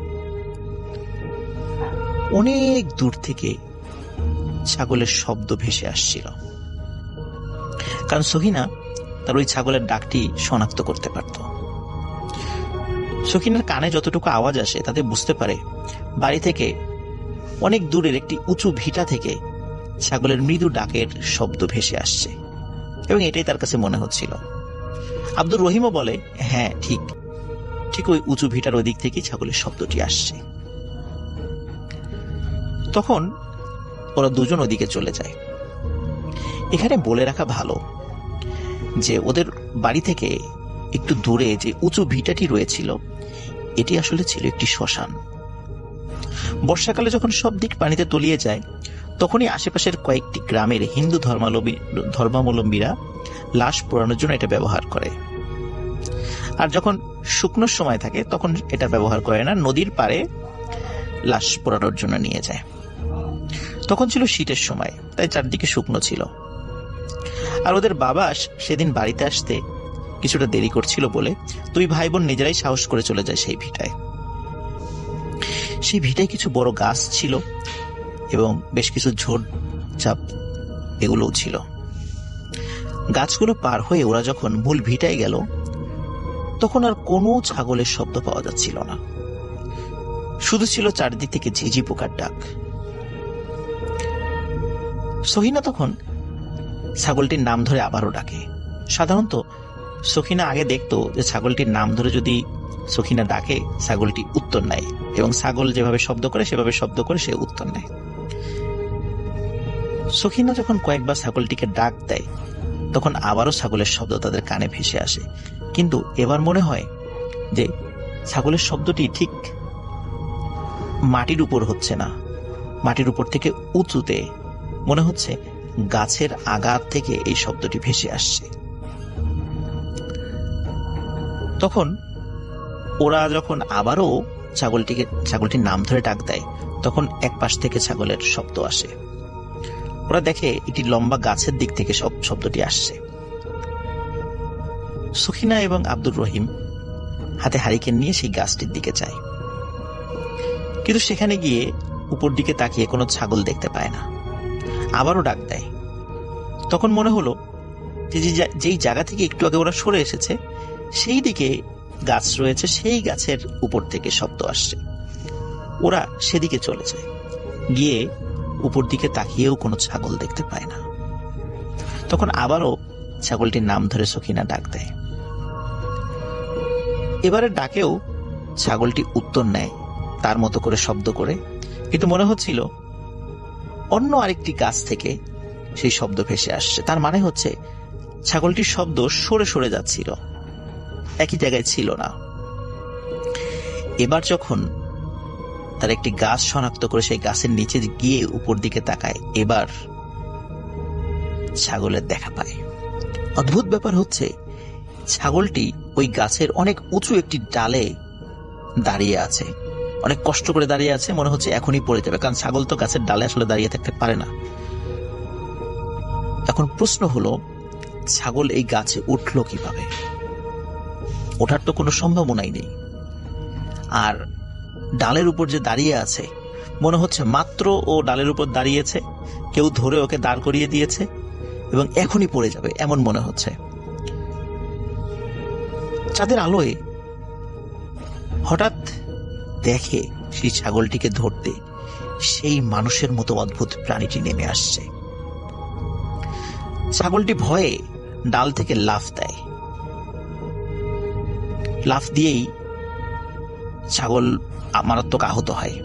অনেক দূর থেকে ছাগলের শব্দ ভেসে আসছিল, কারণ সকিনা তার ওই ছাগলের ডাকটি শনাক্ত করতে পারত। সকিনার কানে যতটুকু আওয়াজ আসে তাতে বুঝতে পারে বাড়ি থেকে অনেক দূরের একটি উঁচু ভিটা থেকে ছাগলের মৃদু ডাকের শব্দ ভেসে আসছে, এবং এটাই তার কাছে মনে হচ্ছিল। আব্দুর রহিমও বলে, হ্যাঁ ঠিক ঠিক ওই উঁচু ভিটার ওই দিক থেকেই ছাগলের শব্দটি আসছে। তখন ওরা দুজন ওদিকে চলে যায়। এখানে বলে রাখা ভালো যে ওদের বাড়ি থেকে একটু দূরে যে উঁচু ভিটাটি রয়েছিল, এটি আসলে ছিল একটি শ্মশান। বর্ষাকালে যখন সব দিক পানিতে তলিয়ে যায়, তখনই আশেপাশের কয়েকটি গ্রামের হিন্দু ধর্মাবলম্বীরা লাশ পোড়ানোর জন্য এটা ব্যবহার করে। আর যখন শুকনো সময় থাকে তখন এটা ব্যবহার করে না, নদীর পাড়ে লাশ পোড়ানোর জন্য নিয়ে যায়। তখন ছিল শীতের সময়, তাই চারদিকে শুকনো ছিল। আর ওদের বাবা সেদিন বাড়িতে আসতে কিছুটা দেরি করছিল বলে দুই ভাই বোন নিজেরাই সাহস করে চলে যায় সেই ভিটায়। সেই ভিটায় কিছু বড় গাছ ছিল এবং বেশ কিছু ঝোড় চাপ এগুলোও ছিল। গাছগুলো পার হয়ে ওরা যখন মূল ভিটায় গেল, তখন আর কোনো ছাগলের শব্দ পাওয়া যাচ্ছিল না, শুধু ছিল চারদিক থেকে ঝিঝি পোকার ডাক। সহিনা তখন ছাগলটির নাম ধরে আবারও ডাকে। সাধারণত সখিনা আগে দেখতো যে ছাগলটির নাম ধরে যদি সখিনা ডাকে, ছাগলটি উত্তর নেয়, এবং ছাগল যেভাবে শব্দ করে সেভাবে শব্দ করে সে উত্তর নেয়। সখিনা যখন কয়েকবার ছাগলটিকে ডাক দেয়, তখন আবারও ছাগলের শব্দ তাদের কানে ভেসে আসে, কিন্তু এবার মনে হয় যে ছাগলের শব্দটি ঠিক মাটির উপর হচ্ছে না, মাটির উপর থেকে উঁচুতে, মনে হচ্ছে গাছের আগার থেকে এই শব্দটি ভেসে আসছে। তখন ওরা যখন আবারও ছাগলটির নাম ধরে ডাক দেয়, তখন এক পাশ থেকে ছাগলের শব্দ আসে। ওরা দেখে একটি লম্বা গাছের দিক থেকে সব শব্দটি আসছে। সখিনা এবং আব্দুর রহিম হাতে হারিকেন নিয়ে সেই গাছটির দিকে যায়, কিন্তু সেখানে গিয়ে উপর দিকে তাকিয়ে কোনো ছাগল দেখতে পায় না। আবারও ডাক দেয়। তখন মনে হলো যে যেই জায়গা থেকে একটু আগে ওরা সরে এসেছে সেই দিকে গাছ রয়েছে, সেই গাছের উপর থেকে শব্দ আসছে। ওরা সেদিকে চলে যায়, গিয়ে উপর দিকে তাকিয়েও কোনো ছাগল দেখতে পায় না। তখন আবারও ছাগলটির নাম ধরে সখিনা ডাক দেয়। এবারে ডাকেও ছাগলটি উত্তর নেয় তার মতো করে শব্দ করে, কিন্তু মনে হচ্ছিল অন্য আরেকটি গাছ থেকে সেই শব্দ ভেসে আসছে। তার মানে হচ্ছে ছাগলটির শব্দ সরে সরে যাচ্ছিল, একই জায়গায় ছিল না। এবার যখন তার একটি গাছ শনাক্ত করে সেই গাছের নিচে গিয়ে উপর দিকে তাকায়, এবার ছাগলের দেখা পায়। অদ্ভুত ব্যাপার হচ্ছে ছাগলটি ওই গাছের অনেক উঁচু একটি ডালে দাঁড়িয়ে আছে, অনেক কষ্ট করে দাঁড়িয়ে আছে, মনে হচ্ছে এখনই পড়ে যাবে, কারণ ছাগল তো গাছের ডালে আসলে দাঁড়িয়ে থাকতে পারে না। এখন প্রশ্ন হলো, ছাগল এই গাছে উঠল কিভাবে? ওঠার তো কোনো সম্ভাবনাই নেই। আর ডালের উপর যে দাঁড়িয়ে আছে, মনে হচ্ছে মাত্র ও ডালের উপর দাঁড়িয়েছে, কেউ ধরে ওকে দাঁড় করিয়ে দিয়েছে এবং এখনই পড়ে যাবে এমন মনে হচ্ছে। চাঁদের আলোয় হঠাৎ দেখে সেই ছাগলটিকে ধরতে সেই মানুষের মতো অদ্ভুত প্রাণীটি নেমে আসছে। ছাগলটি ভয়ে ডাল থেকে লাফ দেয়। লাফ দিয়েই ছাগল মারাত্মক আহত হয়,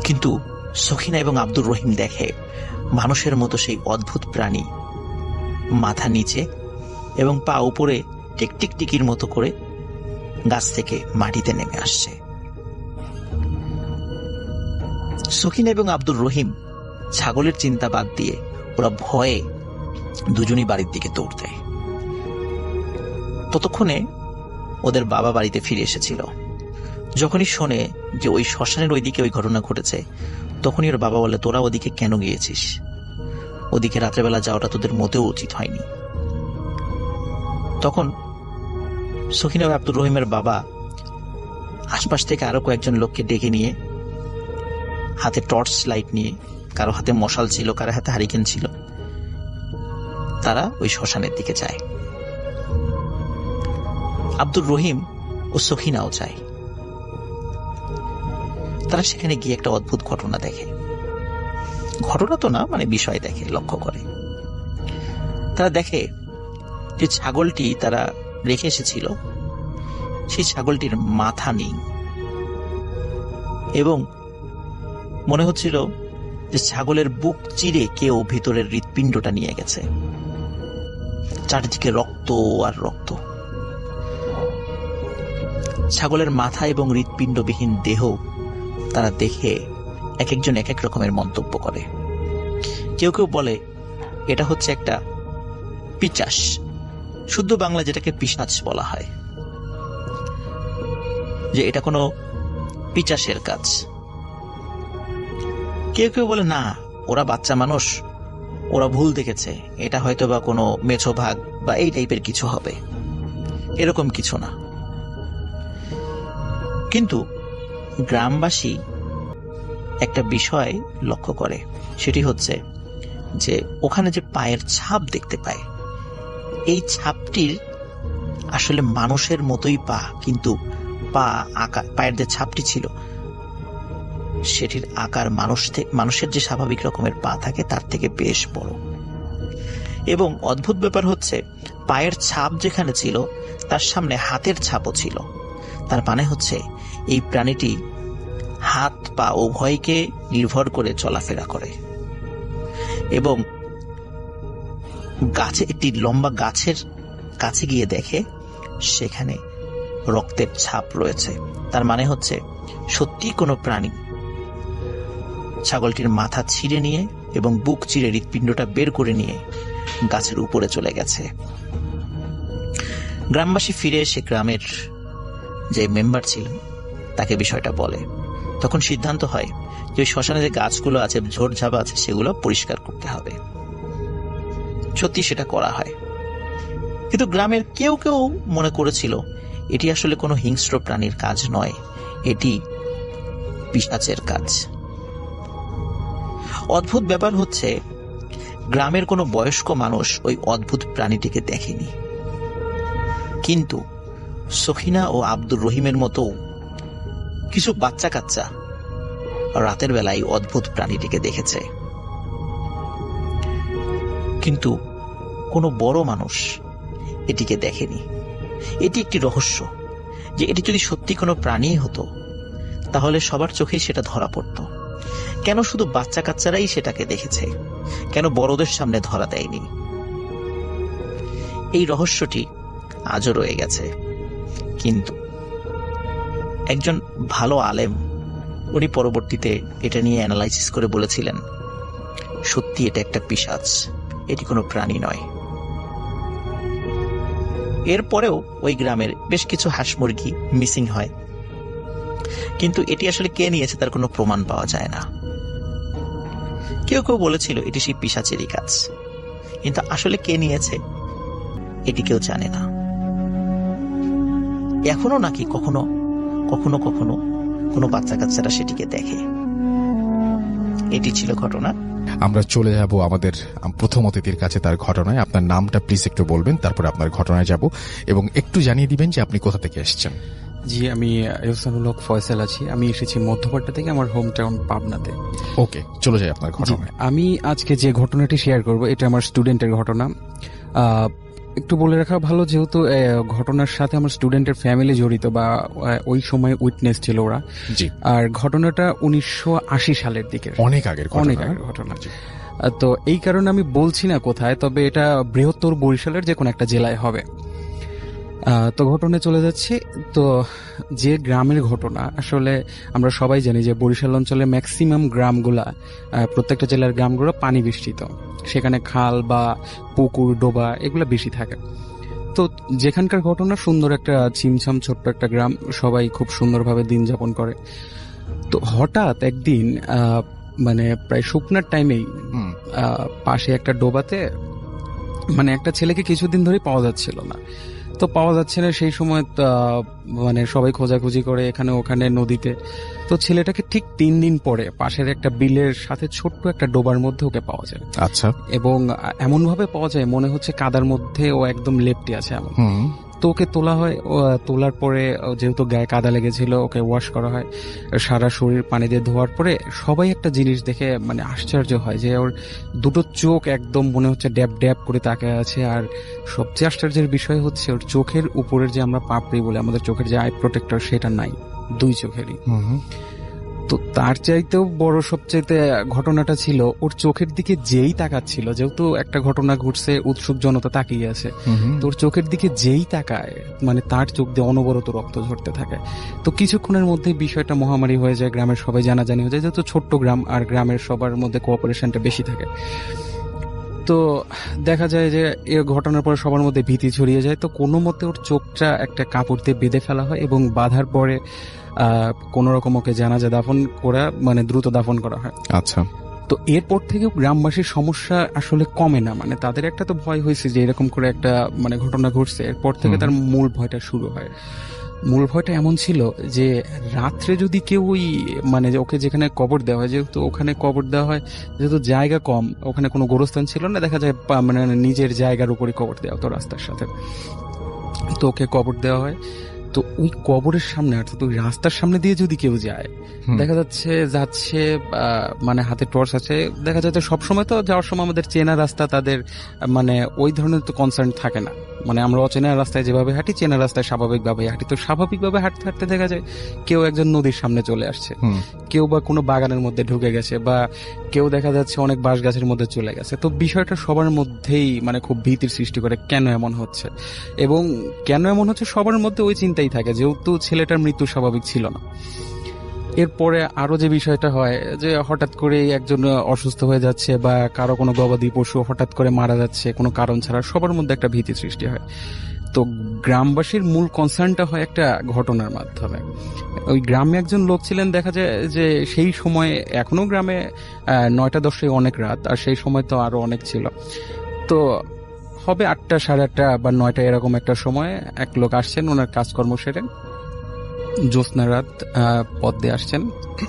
কিন্তু সখিনা এবং আব্দুর রহিম দেখে মানুষের মতো সেই অদ্ভুত প্রাণী মাথা নিচে এবং পা উপরে টিকটিকির মতো করে গাছ থেকে মাটিতে নেমে আসছে। সখিনা এবং আব্দুর রহিম ছাগলের চিন্তা বাদ দিয়ে ওরা ভয়ে দুজনই বাড়ির দিকে দৌড় দেয়। ততক্ষণে ওদের বাবা বাড়িতে ফিরে এসেছিল। যখনই শোনে যে ওই শ্মশানের ওইদিকে ওই ঘটনা ঘটেছে, তখনই ওর বাবা বলে, তোরা ওদিকে কেন গিয়েছিস? ওদিকে রাত্রেবেলা যাওয়াটা তোদের মোটেও উচিত হয়নি। তখন সখিনা ও আব্দুর রহিমের বাবা আশপাশ থেকে আরো কয়েকজন লোককে ডেকে নিয়ে, হাতে টর্চ লাইট নিয়ে, কারো হাতে মশাল ছিল, কারো হাতে হারিকেন ছিল, তারা ওই শ্মশানের দিকে যায়। আব্দুর রহিম ও সখিনাও যায়। তারা সেখানে গিয়ে একটা অদ্ভুত ঘটনা দেখে। ঘটনা তো না, মানে বিষয় দেখে, লক্ষ্য করে। তারা দেখে যে ছাগলটি তারা রেখে এসেছিল, সেই ছাগলটির মাথা নেই এবং মনে হচ্ছিল যে ছাগলের বুক চিরে কেউ ভিতরের হৃৎপিণ্ডটা নিয়ে গেছে। চারিদিকে রক্ত আর রক্ত। ছাগলের মাথা এবং হৃৎপিণ্ডবিহীন দেহ তারা দেখে এক একজন এক এক রকমের মন্তব্য করে। কেউ কেউ বলে এটা হচ্ছে একটা পিচাস, শুদ্ধ বাংলা যেটাকে পিশাচ বলা হয়, যে এটা কোনো পিচাসের কাজ। কেউ কেউ বলে না, ওরা বাচ্চা মানুষ, ওরা ভুল দেখেছে, এটা হয়তো বা কোনো মেছো ভাগ বা এই টাইপের কিছু হবে, এরকম কিছু না। কিন্তু গ্রামবাসী একটা বিষয় লক্ষ্য করে, সেটি হচ্ছে যে ওখানে যে পায়ের ছাপ দেখতে পায়, এই ছাপটির আসলে মানুষের মতোই পা, কিন্তু পায়ের যে ছাপটি ছিল সেটির আকার মানুষের যে স্বাভাবিক রকমের পা থাকে তার থেকে বেশ বড়। এবং অদ্ভুত ব্যাপার হচ্ছে, পায়ের ছাপ যেখানে ছিল তার সামনে হাতের ছাপও ছিল। তার মানে হচ্ছে এই প্রাণীটি হাত পা উভয়কে নির্ভর করে চলাফেরা করে। এবং গাছে, একটি লম্বা গাছের কাছে গিয়ে দেখে সেখানে রক্তের ছাপ রয়েছে। তার মানে হচ্ছে সত্যি কোনো প্রাণী ছাগলটির মাথা ছিঁড়ে নিয়ে এবং বুক চিরে হৃৎপিণ্ডটা বের করে নিয়ে গাছের উপরে চলে গেছে। গ্রামবাসী ফিরে এসে গ্রামের যে মেম্বার ছিলেন তাকে বিষয়টা বলে। তখন সিদ্ধান্ত হয় যে ওই শ্মশানে যে গাছগুলো আছে, ঝোড়ঝাপ আছে, সেগুলো পরিষ্কার করতে হবে। সত্যি সেটা করা হয়। কিন্তু গ্রামের কেউ কেউ মনে করেছিল এটি আসলে কোনো হিংস্র প্রাণীর কাজ নয়, এটি পিশাচের কাজ। অদ্ভুত ব্যাপার হচ্ছে, গ্রামের কোনো বয়স্ক মানুষ ওই অদ্ভুত প্রাণীটিকে দেখেনি, কিন্তু সখিনা ও আব্দুর রহিমের মতো কিছু বাচ্চা কাচ্চা রাতের বেলায় অদ্ভুত প্রাণীটিকে দেখেছে। কিন্তু কোনো বড় মানুষ এটিকে দেখেনি। এটি একটি রহস্য, যে এটি যদি সত্যি কোনো প্রাণী হতো তাহলে সবার চোখেই সেটা ধরা পড়ত। কেন শুধু বাচ্চা কাচ্চারাই সেটাকে দেখেছে, কেন বড়দের সামনে ধরা দেয়নি? এই রহস্যটি আজও রয়ে গেছে। কিন্তু একজন ভালো আলেম, উনি পরবর্তীতে এটা নিয়ে অ্যানালাইসিস করে বলেছিলেন, সত্যি এটা একটা পিশাচ, এটি কোনো প্রাণী নয়। এরপরেও ওই গ্রামের বেশ কিছু হাঁস মুরগি মিসিং হয়, কিন্তু এটি আসলে কে নিয়েছে তার কোনো প্রমাণ পাওয়া যায় না। কেউ কেউ বলেছিল এটি সেই পিশাচেরই কাজ, কিন্তু আসলে কে নিয়েছে এটি কেউ জানে না। এখনো নাকি কখনো কখনো কখনো কোনো বাচ্চা কাচ্চারা সেটিকে দেখে। এটি ছিল ঘটনা। আমরা চলে যাব আমাদের প্রথম অতিথির কাছে, তার ঘটনায়। আপনার নামটা প্লিজ একটু বলবেন, তারপরে আপনার ঘটনায় যাব, এবং একটু জানিয়ে দিবেন যে আপনি কোথা থেকে এসেছেন। জি, আমি ইহসানুল হক ফয়সাল আছি। আমি এসেছি মধ্যপাট্টা থেকে, আমার হোম টাউন পাবনাতে। ওকে, চলে যাই আপনার ঘটনায়। আমি আজকে যে ঘটনাটি শেয়ার করব এটা আমার স্টুডেন্টের ঘটনা। একটু বলে রাখা ভালো, যেহেতু ঘটনার সাথে আমার স্টুডেন্টের ফ্যামিলি জড়িত বা ওই সময় উইটনেস ছিল ওরা। জি, আর ঘটনাটা 1980 সালের দিকে, অনেক আগের অনেক ঘটনা। আগের ঘটনা। তো এই কারণে আমি বলছি না কোথায়, তবে এটা বৃহত্তর বরিশালের যে কোনো একটা জেলায় হবে। তো ঘটনায় চলে যাচ্ছি। তো যে গ্রামের ঘটনা, আসলে আমরা সবাই জানি যে বরিশাল অঞ্চলের ম্যাক্সিমাম গ্রামগুলা, প্রত্যেকটা জেলার গ্রামগুলো পানি বেষ্টিত, সেখানে খাল বা পুকুর ডোবা এগুলো বেশি থাকে। তো যেখানকার ঘটনা সুন্দর একটা ছিমছাম ছোট্ট একটা গ্রাম, সবাই খুব সুন্দরভাবে দিন যাপন করে। তো হঠাৎ একদিন মানে প্রায় শুকনার টাইমেই হুম, পাশে একটা ডোবাতে মানে একটা ছেলেকে কিছুদিন ধরে পাওয়া যাচ্ছিল না। তো পাওয়া যাচ্ছে না সেই সময় মানে সবাই খোঁজাখুঁজি করে এখানে ওখানে নদীতে। তো ছেলেটাকে ঠিক 3 দিন পরে পাশের একটা বিলের সাথে ছোট্ট একটা ডোবার মধ্যে ওকে পাওয়া যায়। আচ্ছা, এবং এমন ভাবে পাওয়া যায় মনে হচ্ছে কাদার মধ্যে ও একদম লেপ্টে আছে এমন। হুম, তো ওকে তোলা হয়। তোলার পরে যেহেতু গায়ে কাদা লেগেছিল ওকে ওয়াশ করা হয়, সারা শরীর পানি দিয়ে ধোয়ার পরে সবাই একটা জিনিস দেখে মানে আশ্চর্য হয় যে ওর দুটো চোখ একদম মনে হচ্ছে ড্যাব ড্যাব করে তাকায় আছে। আর সবচেয়ে আশ্চর্যের বিষয় হচ্ছে ওর চোখের উপরের যে আমরা পাপড়ি বলে আমাদের চোখের যে আই প্রোটেক্টর সেটা নাই, 2 চোখেরই। হুম, তো তার চাইতেও বড় সবচাইতে ঘটনাটা ছিল ওর চোখের দিকে যেই তাকাচ্ছিল, যেহেতু একটা ঘটনা ঘটছে উৎসুক জনতা তাকিয়ে আছে, হুম, তোর চোখের দিকে যেই তাকায় মানে তার চোখ দিয়ে অনবরত রক্ত ঝরতে থাকে। তো কিছুক্ষণের মধ্যে বিষয়টা মহামারী হয়ে যায়, গ্রামের সবাই জানাজানি হয়ে যায়, যেহেতু ছোট্ট গ্রাম আর গ্রামের সবার মধ্যে কোঅপারেশনটা বেশি থাকে। তো দেখা যায় যে এ ঘটনার পরে সবার মধ্যে ভীতি ছড়িয়ে যায়। তো কোনো মতে ওর চোখটা একটা কাপড় দিয়ে বেঁধে ফেলা হয় এবং বাঁধার পরে কোন রকম ওকে জানাজা দাফন করা মানে দ্রুত দাফন করা হয়। আচ্ছা, তো এরপর থেকে গ্রামবাসীর সমস্যা আসলে কমে না, মানে তাদের একটা তো ভয় হয়েছে যে এরকম করে একটা মানে ঘটনা ঘটছে, এরপর থেকে তার মূল ভয়টা শুরু হয়। মূল ভয়টা এমন ছিল যে রাত্রে যদি কেউ ওই মানে যে ওকে যেখানে কবর দেওয়া হয়, যেহেতু ওখানে কবর দেওয়া হয়, যেহেতু জায়গা কম, ওখানে কোনো গোরস্থান ছিল না, দেখা যায় মানে নিজের জায়গার উপরে কবর দেওয়া হতো রাস্তার সাথে। তো ওকে কবর দেওয়া হয়। তো ওই কবরের সামনে অর্থাৎ ওই রাস্তার সামনে দিয়ে যদি কেউ যায়, দেখা যাচ্ছে মানে হাতে টর্চ আছে, দেখা যাচ্ছে সবসময় তো যাওয়ার সময় আমাদের চেনা রাস্তা তাদের মানে ওই ধরনের তো কনসার্ন থাকে না, মানে আমরা অচেনা রাস্তায় যেভাবে হাঁটি চেনা রাস্তায় স্বাভাবিকভাবে হাঁটি। তো স্বাভাবিকভাবে হাঁটতে হাঁটতে দেখা যায় কেউ একজন নদীর সামনে চলে আসছে, কেউ বা কোনো বাগানের মধ্যে ঢুকে গেছে, বা কেউ দেখা যাচ্ছে অনেক বাঁশ গাছের মধ্যে চলে গেছে। তো বিষয়টা সবার মধ্যেই মানে খুব ভীতির সৃষ্টি করে, কেন এমন হচ্ছে, এবং কেন এমন হচ্ছে সবার মধ্যে ওই চিন্তাই থাকে, যেহেতু ছেলেটার মৃত্যু স্বাভাবিক ছিল না। এরপরে আরো যে বিষয়টা হয় যে হঠাৎ করে একজন অসুস্থ হয়ে যাচ্ছে বা কারো কোনো গবাদি পশু হঠাৎ করে মারা যাচ্ছে কোনো কারণ ছাড়া, সবার মধ্যে একটা ভীতি সৃষ্টি হয়। তো গ্রামবাসীর মূল কনসার্নটা হয় একটা ঘটনার মাধ্যমে। ওই গ্রামে একজন লোক ছিলেন, দেখা যায় যে সেই সময় এখনো গ্রামে 9টা 10টায় অনেক রাত, আর সেই সময় তো আরো অনেক ছিল। তো হবে 8টা 8:30 বা 9টা এরকম একটা সময় এক লোক আসছেন, ওনার কাজকর্ম সেরে জ্যোৎস্না রাত পথ দিয়ে আসছেন,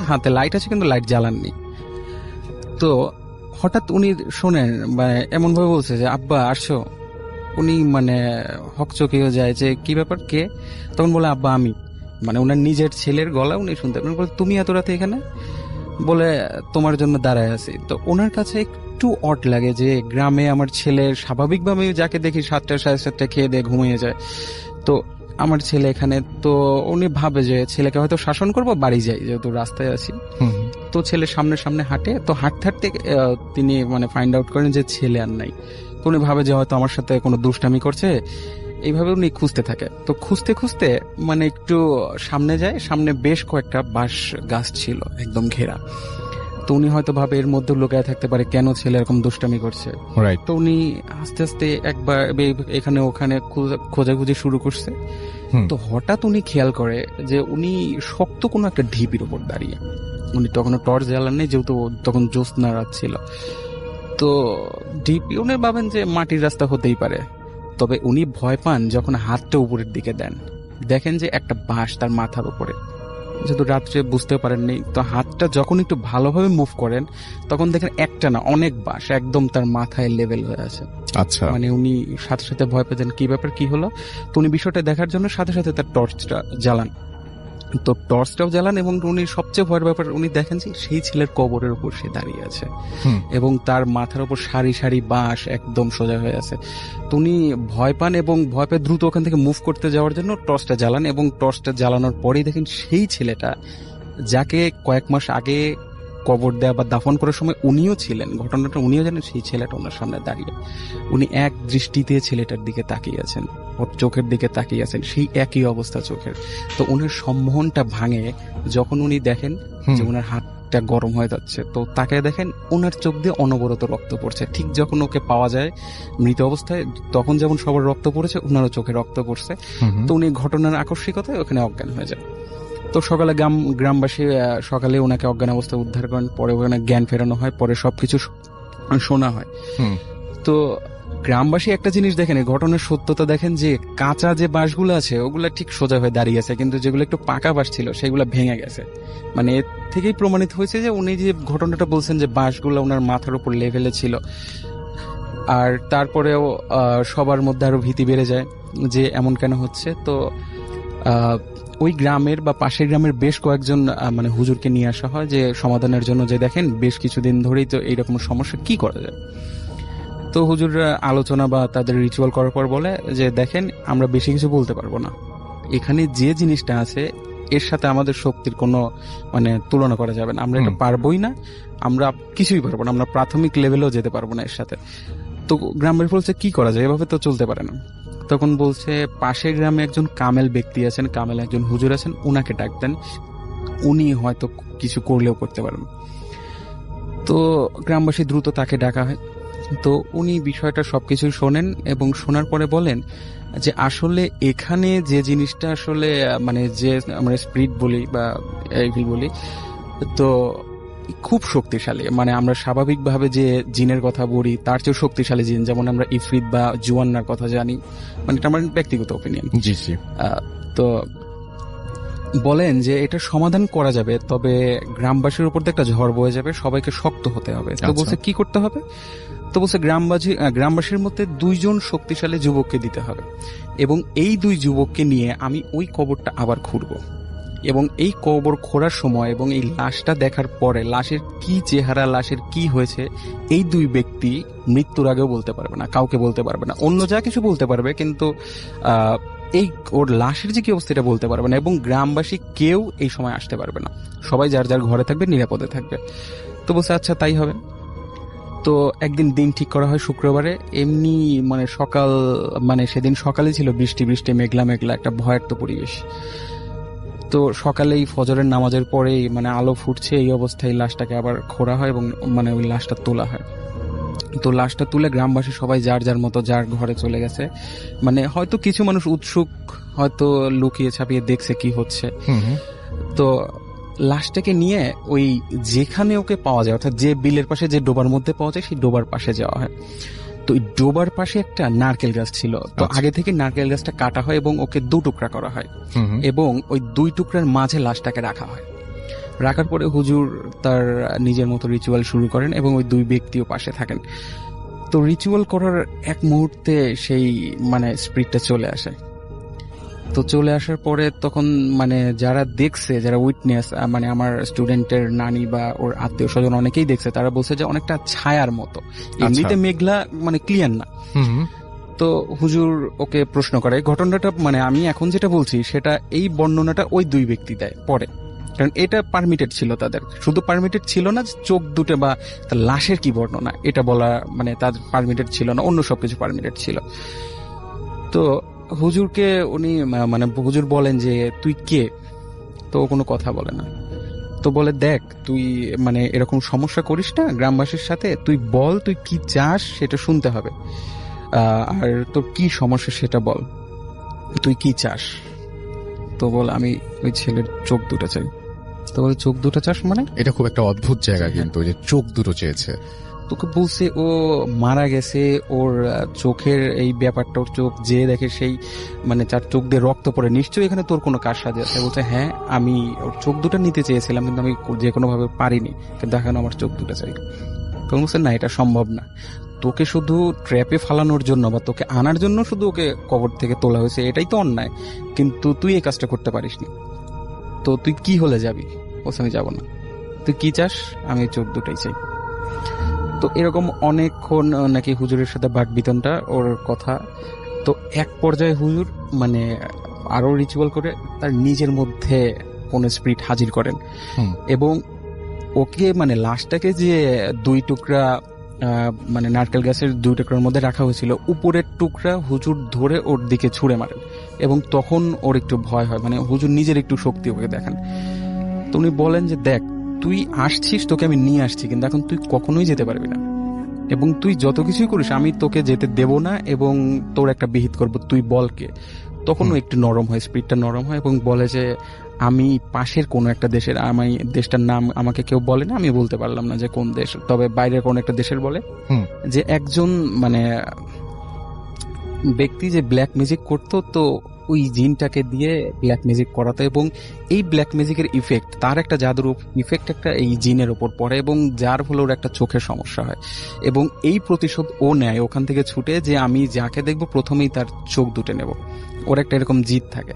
হাতে লাইট আছে কিন্তু লাইট জ্বালাননি। তো হঠাৎ উনি শোনেন মানে এমন ভাবে বলছে যে আব্বা আসছো। উনি মানে হকচকিয়ে যায় যে কি ব্যাপার, কে? তখন বলে আব্বা আমি, মানে ওনার নিজের ছেলের গলা উনি শুনতে পারেন। বলে তুমি এত রাতে এখানে? বলে তোমার জন্য দাঁড়ায় আছি। তো ওনার কাছে একটু অড লাগে যে গ্রামে আমার ছেলে স্বাভাবিকভাবে যাকে দেখি 7টা 7:30 খেয়ে দিয়ে ঘুমিয়ে যায়, তো আমার ছেলে এখানে। তো উনি ভাবে যে ছেলেকে হয়তো শাসন করবো, বাড়ি যাই যেহেতু রাস্তায় আছি। তো ছেলে সামনে সামনে হাঁটে, তো হাঁটতে হাঁটতে তিনি মানে ফাইন্ড আউট করেন যে ছেলে আর নাই। তো উনি ভাবে যে হয়তো আমার সাথে কোনো দুষ্টামি করছে, এইভাবে উনি খুঁজতে থাকে। তো খুঁজতে খুঁজতে মানে একটু সামনে যায়, সামনে বেশ কয়েকটা বাঁশ গাছ ছিল একদম ঘেরা। তো উনি হয়তো ভাবে এর মধ্যে লুকায় থাকতে পারে, কেন ছেলে এরকম দুষ্টামি করছে। তো উনি আস্তে আস্তে একবার এখানে ওখানে খোঁজাখুঁজি শুরু করছে। তো হঠাৎ উনি খেয়াল করে যে উনি শক্ত কোনো একটা ঢিপির উপর দাঁড়িয়ে, উনি তখনও টর্চ জ্বালান নেই যেহেতু তখন জ্যোৎস্না রাত ছিল। তো ঢিপি উনি ভাবেন যে মাটির রাস্তা হতেই পারে, তবে উনি ভয় পান যখন হাতটা উপরের দিকে দেন, দেখেন যে একটা বাঁশ তার মাথার উপরে, যেহেতু রাত্রে বুঝতে পারেননি। তো হাতটা যখন একটু ভালোভাবে মুভ করেন তখন দেখেন একটা না অনেক বাঁশ একদম তার মাথায় লেভেল হয়ে আছে। আচ্ছা, মানে উনি সাথে সাথে ভয় পেতেন কি ব্যাপার কি হলো। তো উনি বিষয়টা দেখার জন্য সাথে সাথে তার টর্চটা জ্বালান। তো টর্চটাও জ্বালান এবং উনি সবচেয়ে ভয়ের ব্যাপার উনি দেখেন যে সেই ছেলের কবরের উপর সে দাঁড়িয়ে আছে এবং তার মাথার উপর সারি সারি বাঁশ একদম সোজা হয়ে আছে। তো উনি ভয় পান এবং ভয় পেয়ে দ্রুত ওখান থেকে মুভ করতে যাওয়ার জন্য টর্চটা জ্বালান এবং টর্চটা জ্বালানোর পরেই দেখেন সেই ছেলেটা যাকে কয়েক মাস আগে কবর দেওয়া বা দাফন করার সময় উনিও ছিলেন, ঘটনাটা উনিও জানেন, সেই ছেলেটা ওনার সামনে দাঁড়িয়ে। উনি এক দৃষ্টিতে ছেলেটার দিকে তাকিয়ে আছেন, ওর চোখের দিকে তাকিয়ে আছেন, সেই একই অবস্থা চোখের। তো উনার সম্মোহনটা ভাঙে যখন উনি দেখেন যে ওনার হাতটা গরম হয়ে যাচ্ছে। তো তাকে দেখেন ওনার চোখ দিয়ে অনবরত রক্ত পড়ছে। ঠিক যখন ওকে পাওয়া যায় মৃত অবস্থায়, তখন যেমন সবার রক্ত পড়েছে ওনারও চোখে রক্ত পড়ছে। তো উনি ঘটনার আকস্মিকতায় ওখানে অজ্ঞান হয়ে যায়। তো সকালে গ্রামবাসী সকালে ওনাকে অজ্ঞান অবস্থায় উদ্ধার করেন, পরে ওখানে জ্ঞান ফেরানো হয়, পরে সবকিছু শোনা হয়। তো গ্রামবাসী একটা জিনিস দেখেন, এই ঘটনার সত্যতা দেখেন যে কাঁচা যে বাঁশগুলো আছে ওগুলা ঠিক সোজা হয়ে দাঁড়িয়ে আছে, কিন্তু যেগুলো একটু পাকা বাঁশ ছিল সেগুলো ভেঙে গেছে। মানে এর থেকেই প্রমাণিত হয়েছে যে উনি যে ঘটনাটা বলছেন যে বাঁশগুলো ওনার মাথার উপর লেভেলে ছিল। আর তারপরেও সবার মধ্যে আরো ভীতি বেড়ে যায় যে এমন কেন হচ্ছে। তো ওই গ্রামের বা পাশের গ্রামের বেশ কয়েকজন মানে হুজুরকে নিয়ে আসা হয় যে সমাধানের জন্য, যে দেখেন বেশ কিছুদিন ধরেই তো এইরকম সমস্যা, কি করা যায়। তো হুজুররা আলোচনা বা তাদের রিচুয়াল করার পর বলে যে দেখেন আমরা বেশি কিছু বলতে পারবো না, এখানে যে জিনিসটা আছে এর সাথে আমাদের শক্তির কোনো মানে তুলনা করা যাবে না, আমরা এটা পারবোই না, আমরা কিছুই পারবো না, আমরা প্রাথমিক লেভেলেও যেতে পারবো না এর সাথে। তো গ্রামের বলছে কি করা যায়, এভাবে তো চলতে পারে না। তখন বলছে পাশের গ্রামে একজন কামেল ব্যক্তি আছেন, কামেল একজন হুজুর আছেন, উনাকে ডাক দেন, উনি হয়তো কিছু করলেও করতে পারেন। তো গ্রামবাসী দ্রুত তাকে ডাকা হয়। তো উনি বিষয়টা সবকিছু শোনেন এবং শোনার পরে বলেন যে আসলে এখানে যে জিনিসটা আসলে মানে যে আমরা স্পিরিট বলি বা এভিল বলি, তো খুব শক্তিশালী, মানে আমরা স্বাভাবিকভাবে যে জিনের কথা বলি তার চেয়ে শক্তিশালী জিন, যেমন আমরা ইফরিত বা জুয়ান্নার কথা জানি, মানে এটা আমার ব্যক্তিগত ওপিনিয়ন। জি জি। তো বলেন যে এটা সমাধান করা যাবে, তবে গ্রামবাসীর উপর একটা ঝড় বয়ে যাবে, সবাইকে শক্ত হতে হবে। তো বলছে কি করতে হবে, তো বলছে গ্রামবাসীর মধ্যে 2 জন শক্তিশালী যুবককে দিতে হবে এবং এই 2 যুবককে নিয়ে আমি ওই কবরটা আবার খুঁড়বো এবং এই কবর খোঁড়ার সময় এবং এই লাশটা দেখার পরে লাশের কি চেহারা, লাশের কি হয়েছে, এই 2 ব্যক্তি মৃত্যুর আগেও বলতে পারবে না, কাউকে বলতে পারবে না, অন্য যা কিছু বলতে পারবে কিন্তু এই ওর লাশের যে কি অবস্থা এটা বলতে পারবে না। এবং গ্রামবাসী কেউ এই সময় আসতে পারবে না, সবাই যার যার ঘরে থাকবে, নিরাপদে থাকবে। তো বলছে আচ্ছা তাই হবে। তো একদিন দিন ঠিক করা হয় শুক্রবারে, এমনি মানে সকাল, মানে সেদিন সকালে ছিল বৃষ্টি বৃষ্টি মেঘলা মেঘলা একটা ভয়ার্ত পরিবেশ। তো সকালেই ফজরের নামাজের পরেই মানে আলো ফুটছে, এই অবস্থায় লাশটাকে আবার খোঁড়া হয় এবং মানে ওই লাশটা তোলা হয়। তো লাশটা তুলে গ্রামবাসী সবাই যার যার মতো যার ঘরে চলে গেছে। মানে হয়তো কিছু মানুষ উৎসুক, হয়তো লুকিয়ে ছাপিয়ে দেখছে কি হচ্ছে। তো লাশটাকে নিয়ে ওই যেখানে ওকে পাওয়া যায়, অর্থাৎ যে বিলের পাশে যে ডোবার মধ্যে পাওয়া যায় সেই ডোবার পাশে যাওয়া হয়। তো ওই ডোবার পাশে একটা নারকেল গাছ ছিল, তো আগে থেকে নারকেল গাছটা কাটা হয় এবং ওকে 2 টুকরা করা হয় এবং ওই 2 টুকরার মাঝে লাশটাকে রাখা হয়। রাখার পরে হুজুর তার নিজের মতো রিচুয়াল শুরু করেন এবং ওই 2 ব্যক্তিও পাশে থাকেন। তো রিচুয়াল করার এক মুহূর্তে সেই মানে স্পিরিটটা চলে আসে। তো চলে আসার পরে তখন মানে যারা দেখছে, যারা উইটনেস, মানে আমার স্টুডেন্টের নানি বা ওর আত্মীয় স্বজন অনেকেই দেখছে, তারা বলছে যে অনেকটা ছায়ার মতো, এমনিতে মেঘলা মানে ক্লিয়ার না। তো হুজুর ওকে প্রশ্ন করে, ঘটনাটা মানে আমি এখন যেটা বলছি সেটা এই বর্ণনাটা ওই 2 ব্যক্তি দেয় পরে, কারণ এটা পারমিটেড ছিল তাদের। শুধু পারমিটেড ছিল না চোখ দুটো বা লাশের কি বর্ণনা এটা বলা, মানে তাদের পারমিটেড ছিল না, অন্য সবকিছু পারমিটেড ছিল। তো হুজুরকে উনি মানে হুজুর বলেন যে তুই কে, তো ও কোনো কথা বলে না। তো বলে দেখ তুই মানে এরকম সমস্যা করিস না গ্রামবাসীর সাথে, তুই বল তুই কি চাস সেটা শুনতে হবে, আর তোর কি সমস্যা সেটা বল, তুই কি চাস। তো বল আমি ওই ছেলের চোখ দুটো চাই। তো বলে চোখ দুটো চাস মানে, এটা খুব একটা অদ্ভুত জায়গা কিন্তু, যে চোখ দুটো চেয়েছে। তোকে বলছে ও মারা গেছে, ওর চোখের এই ব্যাপারটা, ওর চোখ যে দেখে সেই মানে তার চোখ দিয়ে রক্ত পড়ে, নিশ্চয়ই এখানে তোর কোনো কারসাজি আছে। বলছে হ্যাঁ আমি ওর চোখ দুটো নিতে চেয়েছিলাম কিন্তু আমি যে কোনো ভাবে পারিনি, কিন্তু এখন আমার চোখ দুটো চাই। তখন বলছে না এটা সম্ভব না, তোকে শুধু ট্র্যাপে ফালানোর জন্য বা তোকে আনার জন্য শুধু ওকে কবর থেকে তোলা হয়েছে, এটাই তো অন্যায়, কিন্তু তুই এই কাজটা করতে পারিসনি। তো তুই কি হলে যাবি? বলছে আমি যাবো না। তুই কি চাস? আমি চোখ দুটাই চাই। তো এরকম অনেকক্ষণ নাকি হুজুরের সাথে বাক বিতনটা ওর কথা। তো এক পর্যায়ে হুজুর মানে আরো রিচুয়াল করে তার নিজের মধ্যে কোন স্পিরিট হাজির করেন এবং ওকে মানে লাশটাকে যে 2 টুকরা মানে নারকেল গাছের 2 টুকরার মধ্যে রাখা হয়েছিল, উপরের টুকরা হুজুর ধরে ওর দিকে ছুঁড়ে মারেন এবং তখন ওর একটু ভয় হয়, মানে হুজুর নিজের একটু শক্তি ওকে দেখান। তো উনি বলেন যে দেখ, তুই আসছিস, তোকে আমি নিয়ে আসছি, কিন্তু এখন তুই কখনোই যেতে পারবি না এবং তুই যত কিছুই করিস আমি তোকে যেতে দেব না এবং তোর একটা বিহিত করব, তুই বলকে। তখন ও একটু নরম হয়, স্পিরিটটা নরম হয় এবং বলে যে আমি পাশের কোনো একটা দেশের, আমি দেশটার নাম আমাকে কেউ বলে না, আমি বলতে পারলাম না যে কোন দেশ, তবে বাইরের কোনো একটা দেশের বলে যে একজন মানে ব্যক্তি যে ব্ল্যাক ম্যাজিক করতো, তো ওই জিনটাকে দিয়ে ব্ল্যাক ম্যাজিক করাতো এবং এই ব্ল্যাক ম্যাজিকের ইফেক্ট, তার একটা জাদুর ইফেক্ট একটা এই জিনের উপর পড়ে এবং যার ফলে ওর একটা চোখের সমস্যা হয় এবং এই প্রতিশোধ ও নেয় ওখান থেকে ছুটে, যে আমি যাকে দেখবো প্রথমেই তার চোখ দুটে নেব। ওর একটা এরকম জিদ থাকে।